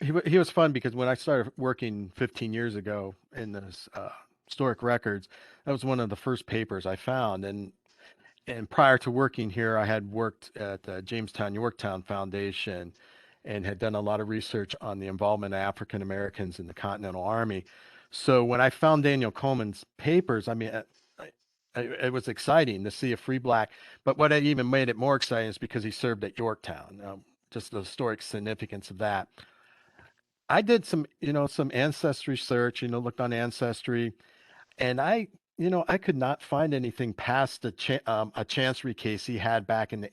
S1: He was fun because when I started working 15 years ago in this historic records, that was one of the first papers I found. And prior to working here, I had worked at the Jamestown Yorktown Foundation and had done a lot of research on the involvement of African Americans in the Continental Army. So when I found Daniel Coleman's papers, I mean, it was exciting to see a free black. But what had even made it more exciting is because he served at Yorktown. Just the historic significance of that. I did some ancestry search, looked on Ancestry, and I could not find anything past a chancery case he had back in the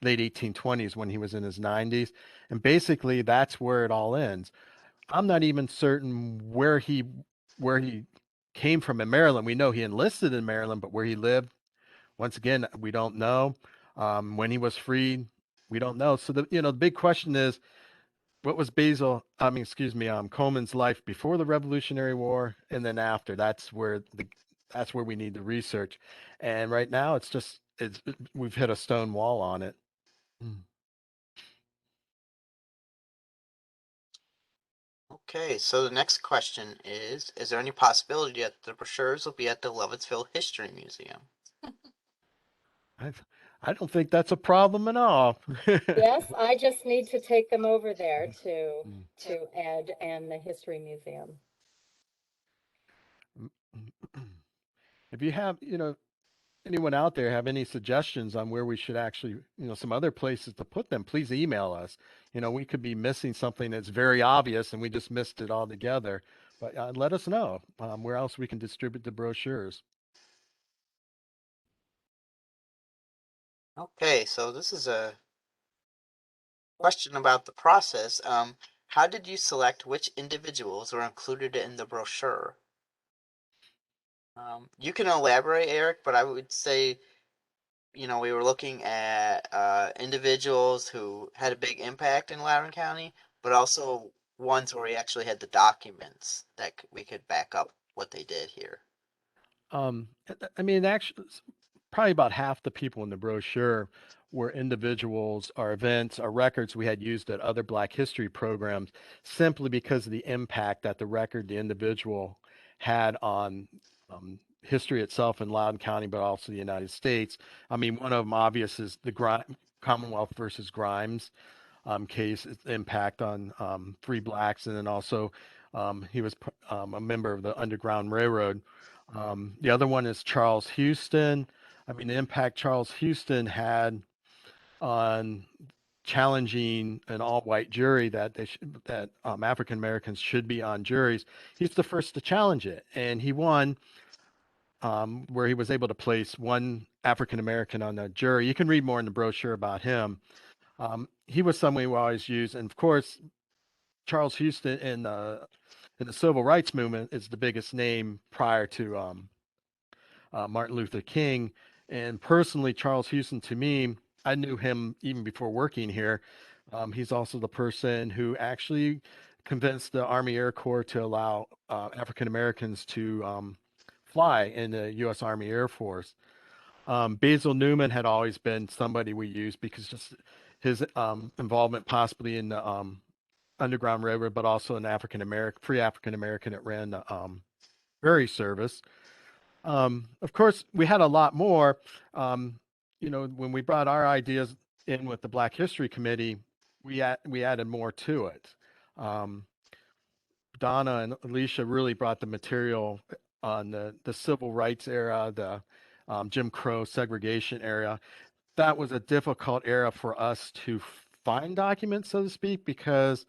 S1: late 1820s when he was in his 90s. And basically that's where it all ends. I'm not even certain where he came from in Maryland. We know he enlisted in Maryland, but where he lived, once again, we don't know. When he was freed, we don't know. So the big question is, what was Coleman's life before the Revolutionary War and then after. That's where we need the research. And right now we've hit a stone wall on it. Mm.
S5: Okay, so the next question is there any possibility that the brochures will be at the Lovettsville History Museum?
S1: I don't think that's a problem at all.
S4: Yes, I just need to take them over there
S1: Mm.
S4: to Ed and the History Museum.
S1: If you have, anyone out there have any suggestions on where we should actually, some other places to put them, please email us. We could be missing something that's very obvious and we just missed it altogether. But let us know where else we can distribute the brochures.
S5: Okay, so this is a question about the process. How did you select which individuals were included in the brochure? You can elaborate, Eric, but I would say, we were looking at individuals who had a big impact in Loudoun County, but also ones where we actually had the documents that we could back up what they did here.
S1: Actually, probably about half the people in the brochure were individuals or events or records we had used at other Black history programs simply because of the impact that the individual had on history itself in Loudoun County, but also the United States. One of them obvious is the Commonwealth versus Grimes case, its impact on three Blacks, and then also he was a member of the Underground Railroad. The other one is Charles Houston. The impact Charles Houston had on challenging an all-white jury that African Americans should be on juries. He's the first to challenge it, and he won, where he was able to place one African American on the jury. You can read more in the brochure about him. He was someone we always use, and of course, Charles Houston in the civil rights movement is the biggest name prior to Martin Luther King. And personally, Charles Houston, to me, I knew him even before working here. He's also the person who actually convinced the Army Air Corps to allow African Americans to fly in the U.S. Army Air Force. Basil Newman had always been somebody we used because just his involvement possibly in the Underground Railroad, but also an free African American that ran the ferry service. Of course, we had a lot more. When we brought our ideas in with the Black History Committee, we added more to it. Donna and Alicia really brought the material on the civil rights era, the Jim Crow segregation era. That was a difficult era for us to find documents, so to speak, because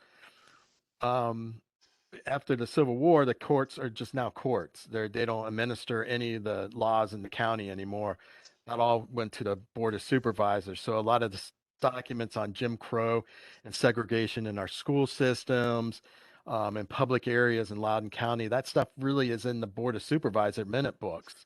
S1: after the Civil War, the courts are just now courts. They don't administer any of the laws in the county anymore. That all went to the Board of Supervisors. So a lot of the documents on Jim Crow and segregation in our school systems, and public areas in Loudoun County, that stuff really is in the Board of Supervisor minute books.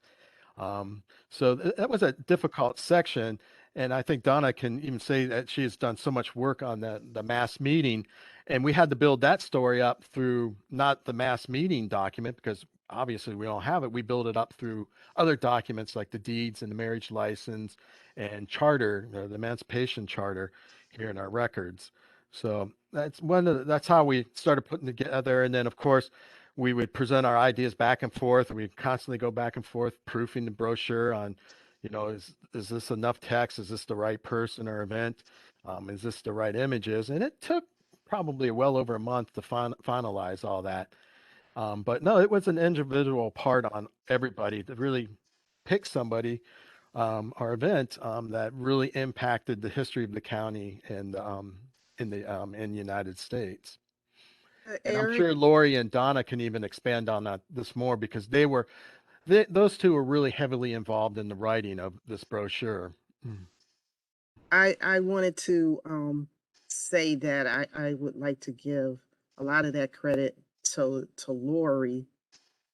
S1: So that was a difficult section. And I think Donna can even say that she has done so much work on the mass meeting. And we had to build that story up through not the mass meeting document, because obviously we don't have it. We build it up through other documents like the deeds and the marriage license and charter, the Emancipation Charter here in our records. So that's how we started putting together. And then of course, we would present our ideas back and forth. We'd constantly go back and forth, proofing the brochure on, is this enough text? Is this the right person or event? Is this the right images? And it took probably well over a month to finalize all that. But no, it was an individual part on everybody to really pick somebody or event that really impacted the history of the county and in the United States. And I'm
S2: Eric,
S1: sure Lori and Donna can even expand on this more because those two were really heavily involved in the writing of this brochure. Mm.
S2: I wanted to say that I would like to give a lot of that credit to Lori,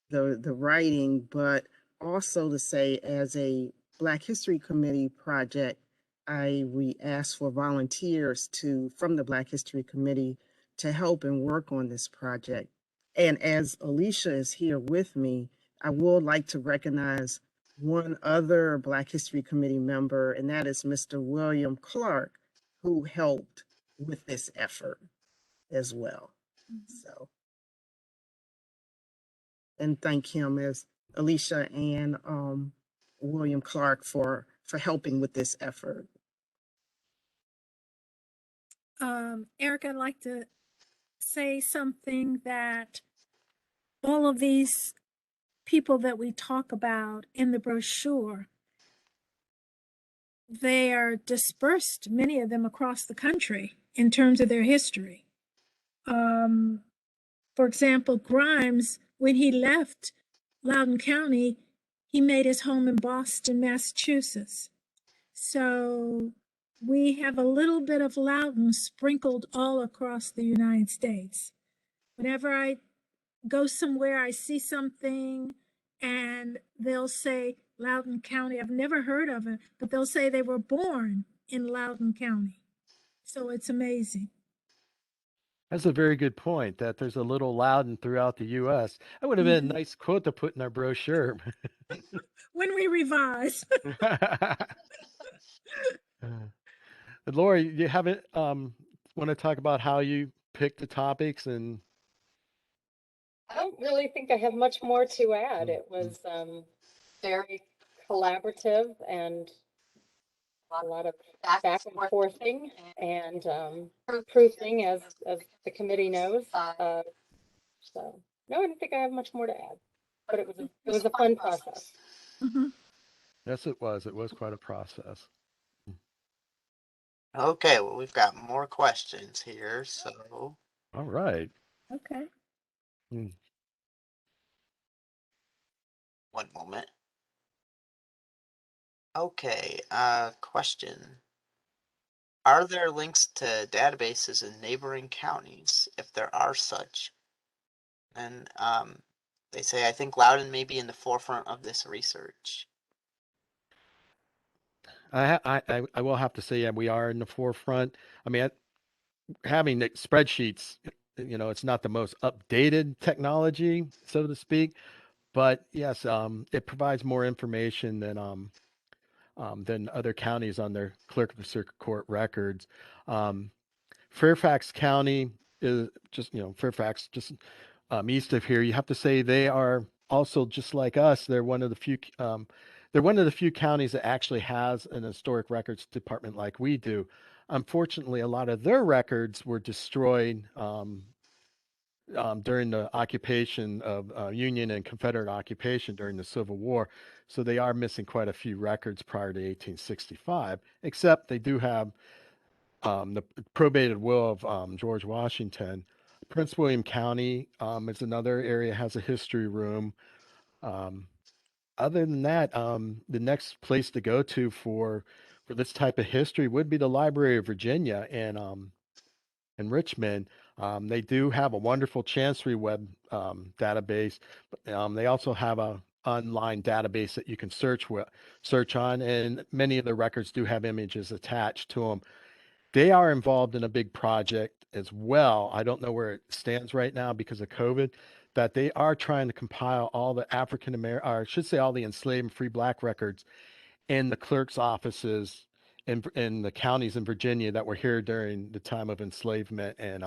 S2: the writing, but also to say as a Black History Committee project, we asked for volunteers from the Black History Committee to help and work on this project. And as Alicia is here with me, I would like to recognize one other Black History Committee member, and that is Mr. William Clark, who helped with this effort as well. So, and thank him as Alicia and William Clark for helping with this effort.
S3: Eric, I'd like to say something that all of these people that we talk about in the brochure, they are dispersed, many of them across the country in terms of their history. For example, Grimes, when he left Loudoun County, he made his home in Boston, Massachusetts. So we have a little bit of Loudoun sprinkled all across the United States. Whenever I go somewhere, I see something and they'll say Loudoun County. I've never heard of it, but they'll say they were born in Loudoun County. So it's amazing.
S1: That's a very good point, that there's a little Loudoun throughout the U.S. That would have been a nice quote to put in our brochure.
S3: When we revise.
S1: Lori, you haven't want to talk about how you pick the topics? And
S4: I don't really think I have much more to add. It was very collaborative and a lot of back and forthing and proofing, as the committee knows. So no, I don't think I have much more to add. But it was a fun process.
S3: Mm-hmm.
S1: Yes, it was. It was quite a process.
S5: Okay, well, we've got more questions here, so.
S1: All right.
S3: Okay.
S5: One moment. Okay, question. Are there links to databases in neighboring counties, if there are such? And they say, I think Loudoun may be in the forefront of this research.
S1: I will have to say, yeah, we are in the forefront. I mean, having the spreadsheets, it's not the most updated technology, so to speak, but yes, it provides more information than other counties on their clerk of the circuit court records. Fairfax County is just, Fairfax, just east of here. You have to say they are also just like us. They're one of the few. They're one of the few counties that actually has an historic records department like we do. Unfortunately, a lot of their records were destroyed during the occupation of Union and Confederate occupation during the Civil War. So they are missing quite a few records prior to 1865, except they do have the probated will of George Washington. Prince William County is another area, has a history room. Other than that, the next place to go to for this type of history would be the Library of Virginia in Richmond. They do have a wonderful Chancery web database. But, they also have a online database that you can search on, and many of the records do have images attached to them. They are involved in a big project as well. I don't know where it stands right now because of COVID, that they are trying to compile all the African American, or I should say all the enslaved and free black records in the clerk's offices in the counties in Virginia that were here during the time of enslavement and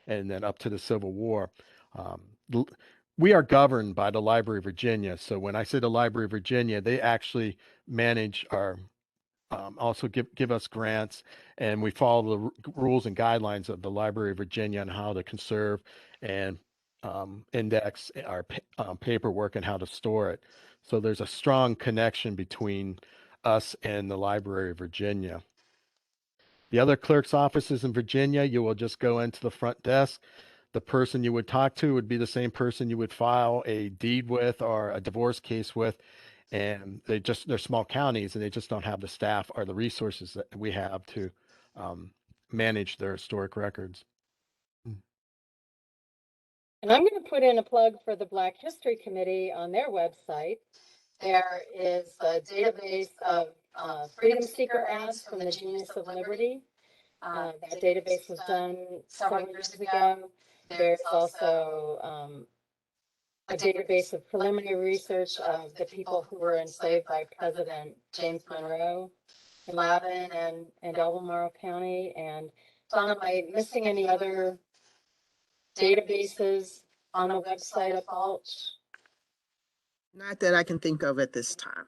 S1: then up to the Civil War. Um, we are governed by the Library of Virginia. So when I say the Library of Virginia, they actually manage our also give us grants, and we follow the rules and guidelines of the Library of Virginia on how to conserve and index our paperwork and how to store it. So there's a strong connection between us and the Library of Virginia. The other clerk's offices in Virginia, you will just go into the front desk. The person you would talk to would be the same person you would file a deed with or a divorce case with. And they're small counties and they just don't have the staff or the resources that we have to manage their historic records.
S4: And I'm going to put in a plug for the Black History Committee on their website. There is a database of freedom seeker ads from the Genius of Liberty. That database was done several years ago. There's also a database of preliminary research of the people who were enslaved by President James Monroe in Loudoun and Albemarle County. And Donna, am I missing any other databases on the website of Balch?
S2: Not that I can think of at this time.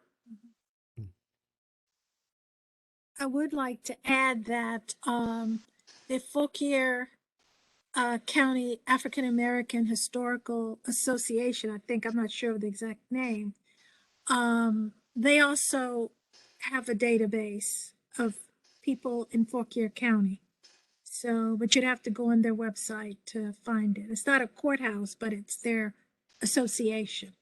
S3: I would like to add that the Fauquier County African American Historical Association, I'm not sure of the exact name, they also have a database of people in Fauquier County. So, but you'd have to go on their website to find it. It's not a courthouse, but it's their association.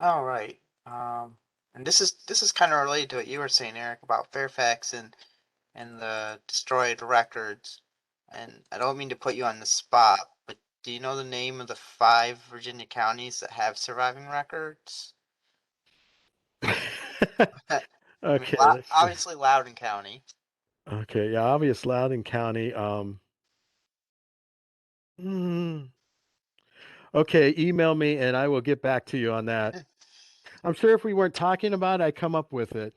S5: All right. And this is kind of related to what you were saying, Eric, about Fairfax and the destroyed records. And I don't mean to put you on the spot, but do you know the name of the 5 Virginia counties that have surviving records? I mean,
S1: Okay, let's see.
S5: obviously Loudoun County.
S1: Okay, yeah, obvious Loudoun County. Hmm, okay, email me and I will get back to you on that. I'm sure if we weren't talking about it, I'd come up with it.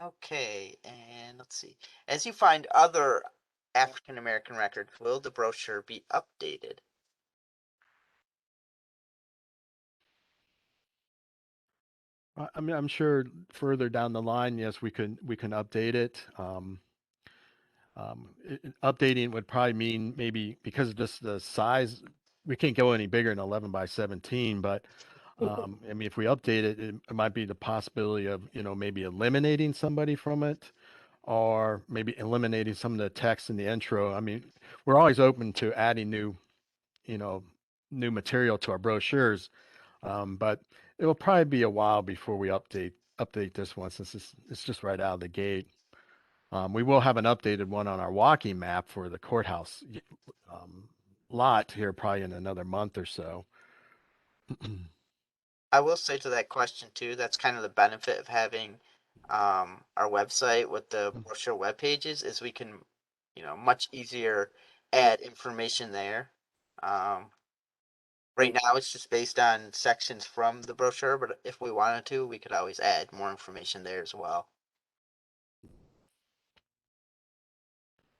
S5: Okay, and let's see. As you find other African American records, will the brochure be updated?
S1: I mean, I'm sure further down the line, yes, we can update it. Updating would probably mean maybe because of just the size, we can't go any bigger than 11 by 17. But I mean, if we update it, it might be the possibility of maybe eliminating somebody from it, or maybe eliminating some of the text in the intro. I mean, we're always open to adding you know, new material to our brochures, but it will probably be a while before we update this one since it's just right out of the gate. We will have an updated one on our walking map for the courthouse um, lot here probably in another month or so.
S5: I will say to that question too, that's kind of the benefit of having our website with the brochure web pages is we can, much easier add information there. Right now it's just based on sections from the brochure, but if we wanted to, we could always add more information there as well.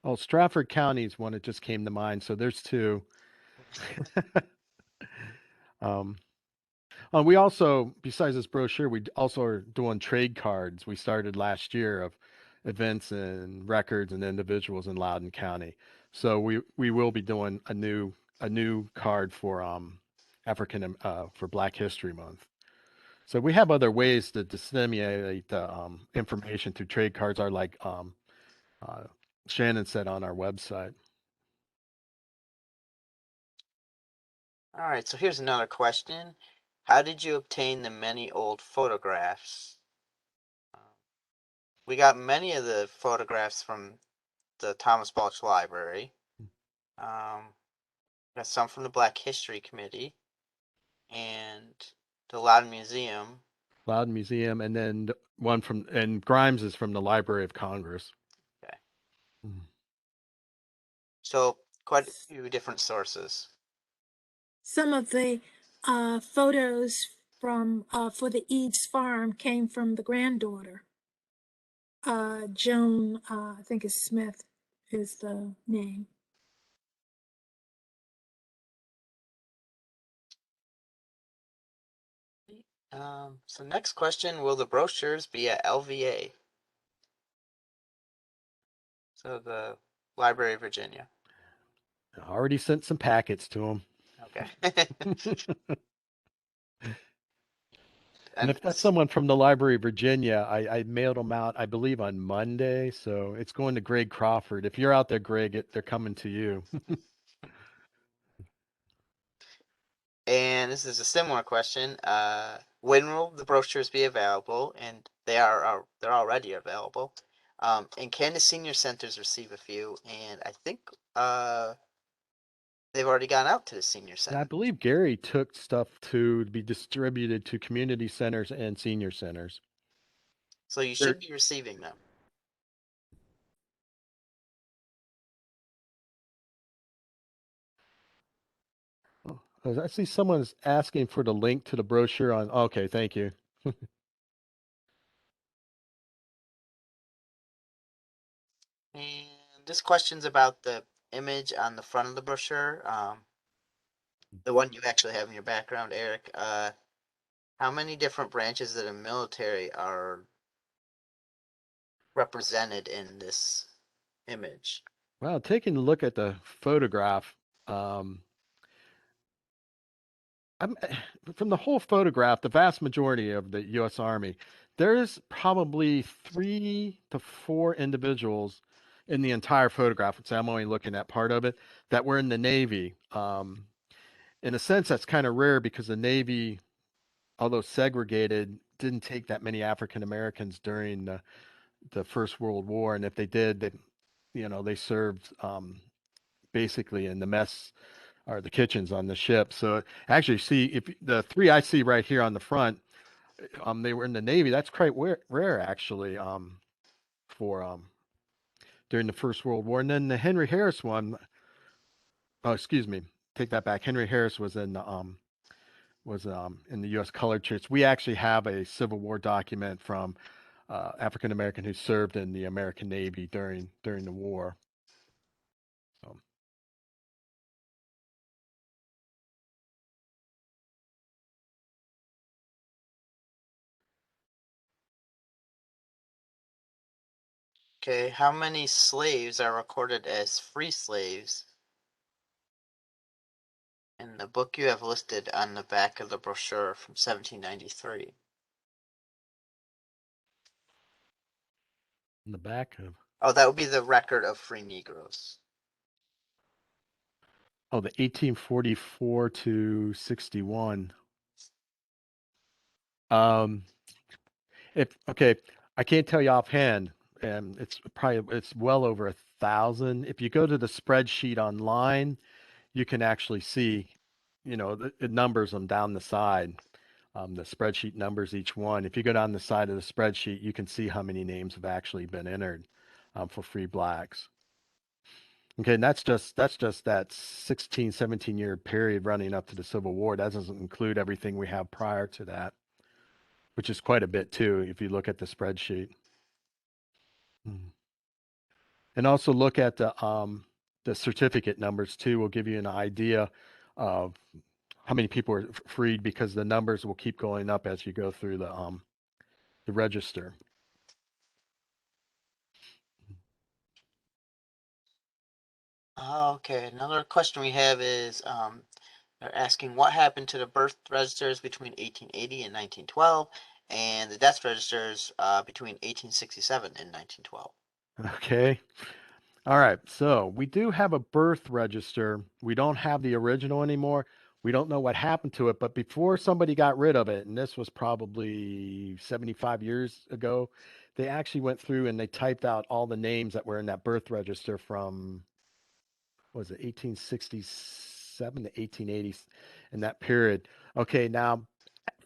S1: Oh, Stratford County is one that just came to mind. So there's 2. Um, we also, besides this brochure, we also are doing trade cards. We started last year of events and records and individuals in Loudoun County. So we will be doing a new card for for Black History Month. So we have other ways to disseminate the information through trade cards, are like uh, Shannon said on our website.
S5: All right, so here's another question. How did you obtain the many old photographs? We got many of the photographs from the Thomas Balch Library. Got some from the Black History Committee and the Loudoun Museum.
S1: Loudoun Museum, and then one and Grimes is from the Library of Congress.
S5: Okay.
S1: Mhm.
S5: So quite a few different sources.
S3: Some of the photos from for the Eads Farm came from the granddaughter. Joan, I think is Smith is the name.
S5: So next question, will the brochures be at LVA? So the Library of Virginia.
S1: I already sent some packets to them.
S5: Okay.
S1: And if that's someone from the Library of Virginia, I mailed them out, I believe, on Monday. So it's going to Greg Crawford. If you're out there, Greg, they're coming to you.
S5: And this is a similar question. When will the brochures be available? And they're already available. And can the senior centers receive a few? And I think they've already gone out to the senior
S1: And I
S5: center.
S1: believe Gary took stuff to be distributed to community centers and senior centers.
S5: So you should be receiving them.
S1: Oh, I see someone's asking for the link to the brochure on. Okay, thank you.
S5: And this question's about the image on the front of the brochure, the one you actually have in your background, Eric. How many different branches of the military are represented in this image?
S1: Well, taking a look at the photograph, I'm, from the whole photograph, the vast majority of the U.S. Army, there's probably 3 to 4 individuals in the entire photograph. So I'm only looking at part of it that were in the Navy. In a sense, that's kind of rare because the Navy, although segregated, didn't take that many African Americans during the First World War, and if they did, they served basically in the mess or the kitchens on the ship. So actually, see if the 3 I see right here on the front, they were in the Navy. That's quite rare actually, for during the First World War. And then the Henry Harris one, oh, excuse me, take that back. Henry Harris was in the U.S. Colored Troops. We actually have a Civil War document from African American who served in the American Navy during the war. So,
S5: Okay, how many slaves are recorded as free slaves in the book you have listed on the back of the brochure from 1793?
S1: in the back of
S5: Oh, that would be the record of free Negroes.
S1: the 1844 to 61. Um, if okay, I can't tell you offhand, and it's well over 1,000. If you go to the spreadsheet online, you can actually see, it numbers them down the side. The spreadsheet numbers each one. If you go down the side of the spreadsheet, you can see how many names have actually been entered for free blacks. Okay, and that's just that 16, 17-year period running up to the Civil War. That doesn't include everything we have prior to that, which is quite a bit too, if you look at the spreadsheet. Mm. And also look at the certificate numbers too. Will give you an idea of how many people are freed because the numbers will keep going up as you go through the register.
S5: Okay, another question we have is they're asking what happened to the birth registers between 1880 and 1912 and the death registers between 1867 and 1912.
S1: Okay. All right. So we do have a birth register. We don't have the original anymore. We don't know what happened to it, but before somebody got rid of it, and this was probably 75 years ago, they actually went through and they typed out all the names that were in that birth register from, what was it, 1867 to 1880, in that period. Okay, now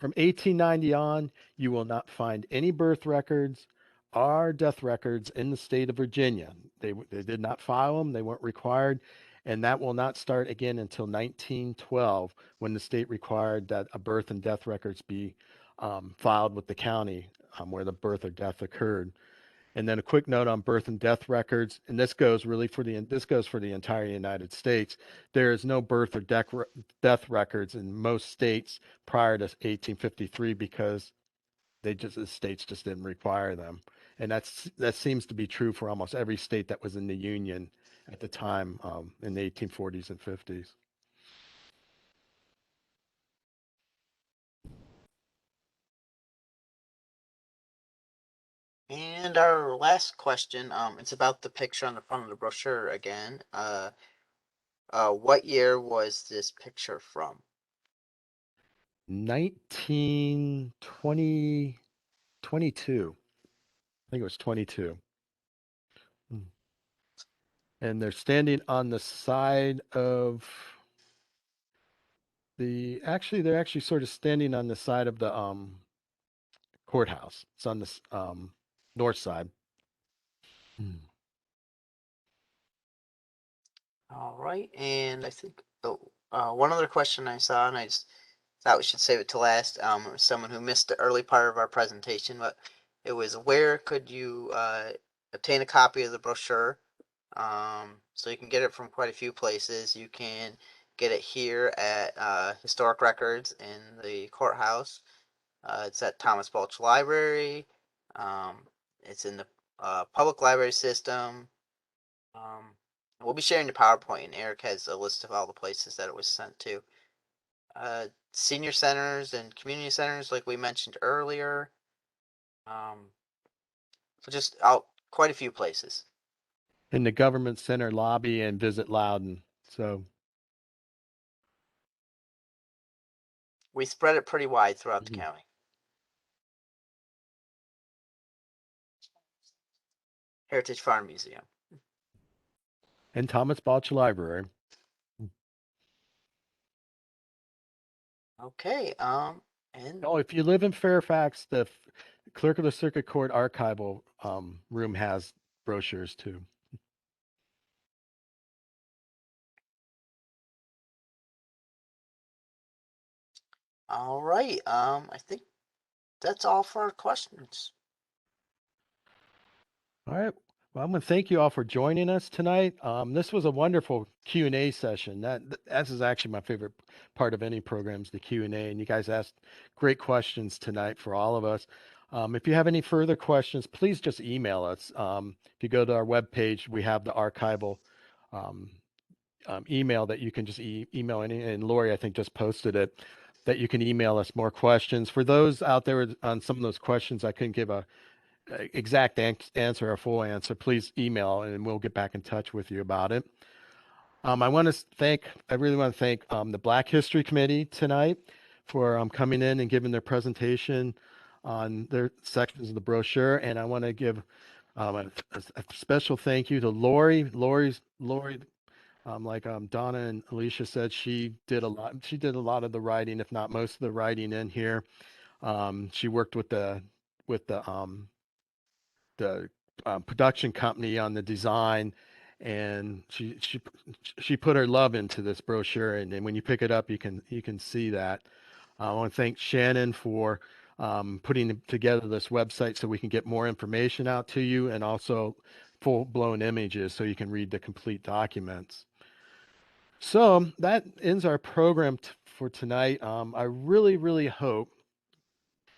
S1: from 1890 on, you will not find any birth records or death records in the state of Virginia. They did not file them, they weren't required. And that will not start again until 1912 when the state required that a birth and death records be filed with the county where the birth or death occurred. And then a quick note on birth and death records, and this goes for the entire United States. There is no birth or death records in most states prior to 1853 because the states just didn't require them. And that seems to be true for almost every state that was in the Union at the time, in the 1840s and 50s.
S5: And our last question, it's about the picture on the front of the brochure again. What year was this picture from?
S1: 1920, 22. I think it was 22. Mm. And they're standing on the side of they're actually sort of standing on the side of the courthouse. It's on the north side.
S5: All right, and I think one other question I saw, and I just thought we should save it to last. It was someone who missed the early part of our presentation, but it was where could you obtain a copy of the brochure? So you can get it from quite a few places. You can get it here at Historic Records in the courthouse. It's at Thomas Balch Library. It's in the public library system. We'll be sharing the PowerPoint, and Eric has a list of all the places that it was sent to. Senior centers and community centers, like we mentioned earlier. So just out quite a few places.
S1: In the government center lobby and visit Loudoun. So
S5: We spread it pretty wide throughout the county. Heritage Farm Museum.
S1: and Thomas Balch Library.
S5: Okay. And
S1: Oh, if you live in Fairfax, the Clerk of the Circuit Court archival room has brochures too.
S5: all right. I think that's all for our questions.
S1: All right. Well, I'm going to thank you all for joining us tonight. This was a wonderful Q&A session. That is actually my favorite part of any programs, the Q&A. And you guys asked great questions tonight for all of us. If you have any further questions, please just email us. If you go to our webpage, we have the archival email that you can just email any. And Lori, I think, just posted it, that you can email us more questions. For those out there on some of those questions, I couldn't give a exact answer or full answer, please email and we'll get back in touch with you about it. I really want to thank the Black History Committee tonight for coming in and giving their presentation on their sections of the brochure. And I want to give a special thank you to Lori. Lori, like Donna and Alicia said, she did a lot of the writing, if not most of the writing in here. She worked with the production company on the design, and she put her love into this brochure, and when you pick it up, you can see that. I want to thank Shannon for putting together this website so we can get more information out to you, and also full-blown images so you can read the complete documents. So that ends our program for tonight. I really hope,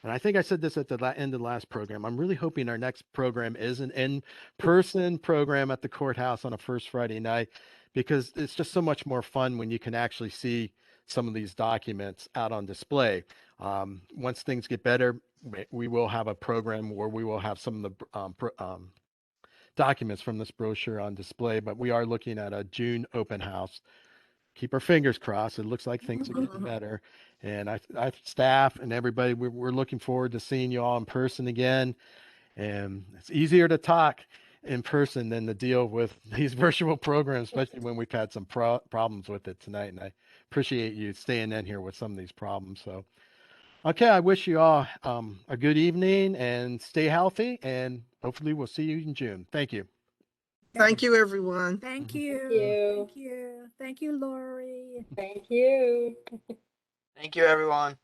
S1: and I think I said this at the end of the last program, I'm really hoping our next program is an in-person program at the courthouse on a first Friday night, because it's just so much more fun when you can actually see some of these documents out on display. Once things get better, we will have a program where we will have some of the documents from this brochure on display, but we are looking at a June open house. Keep our fingers crossed. It looks like things are getting better. And I staff and everybody, we're looking forward to seeing you all in person again. And it's easier to talk in person than to deal with these virtual programs, especially when we've had some problems with it tonight. And I appreciate you staying in here with some of these problems. So, okay, I wish you all a good evening and stay healthy. And hopefully we'll see you in June. Thank you.
S2: Thank you, everyone.
S3: Thank you.
S4: Thank you.
S3: Thank you. Thank you, Lori.
S4: Thank you.
S5: Thank you, everyone.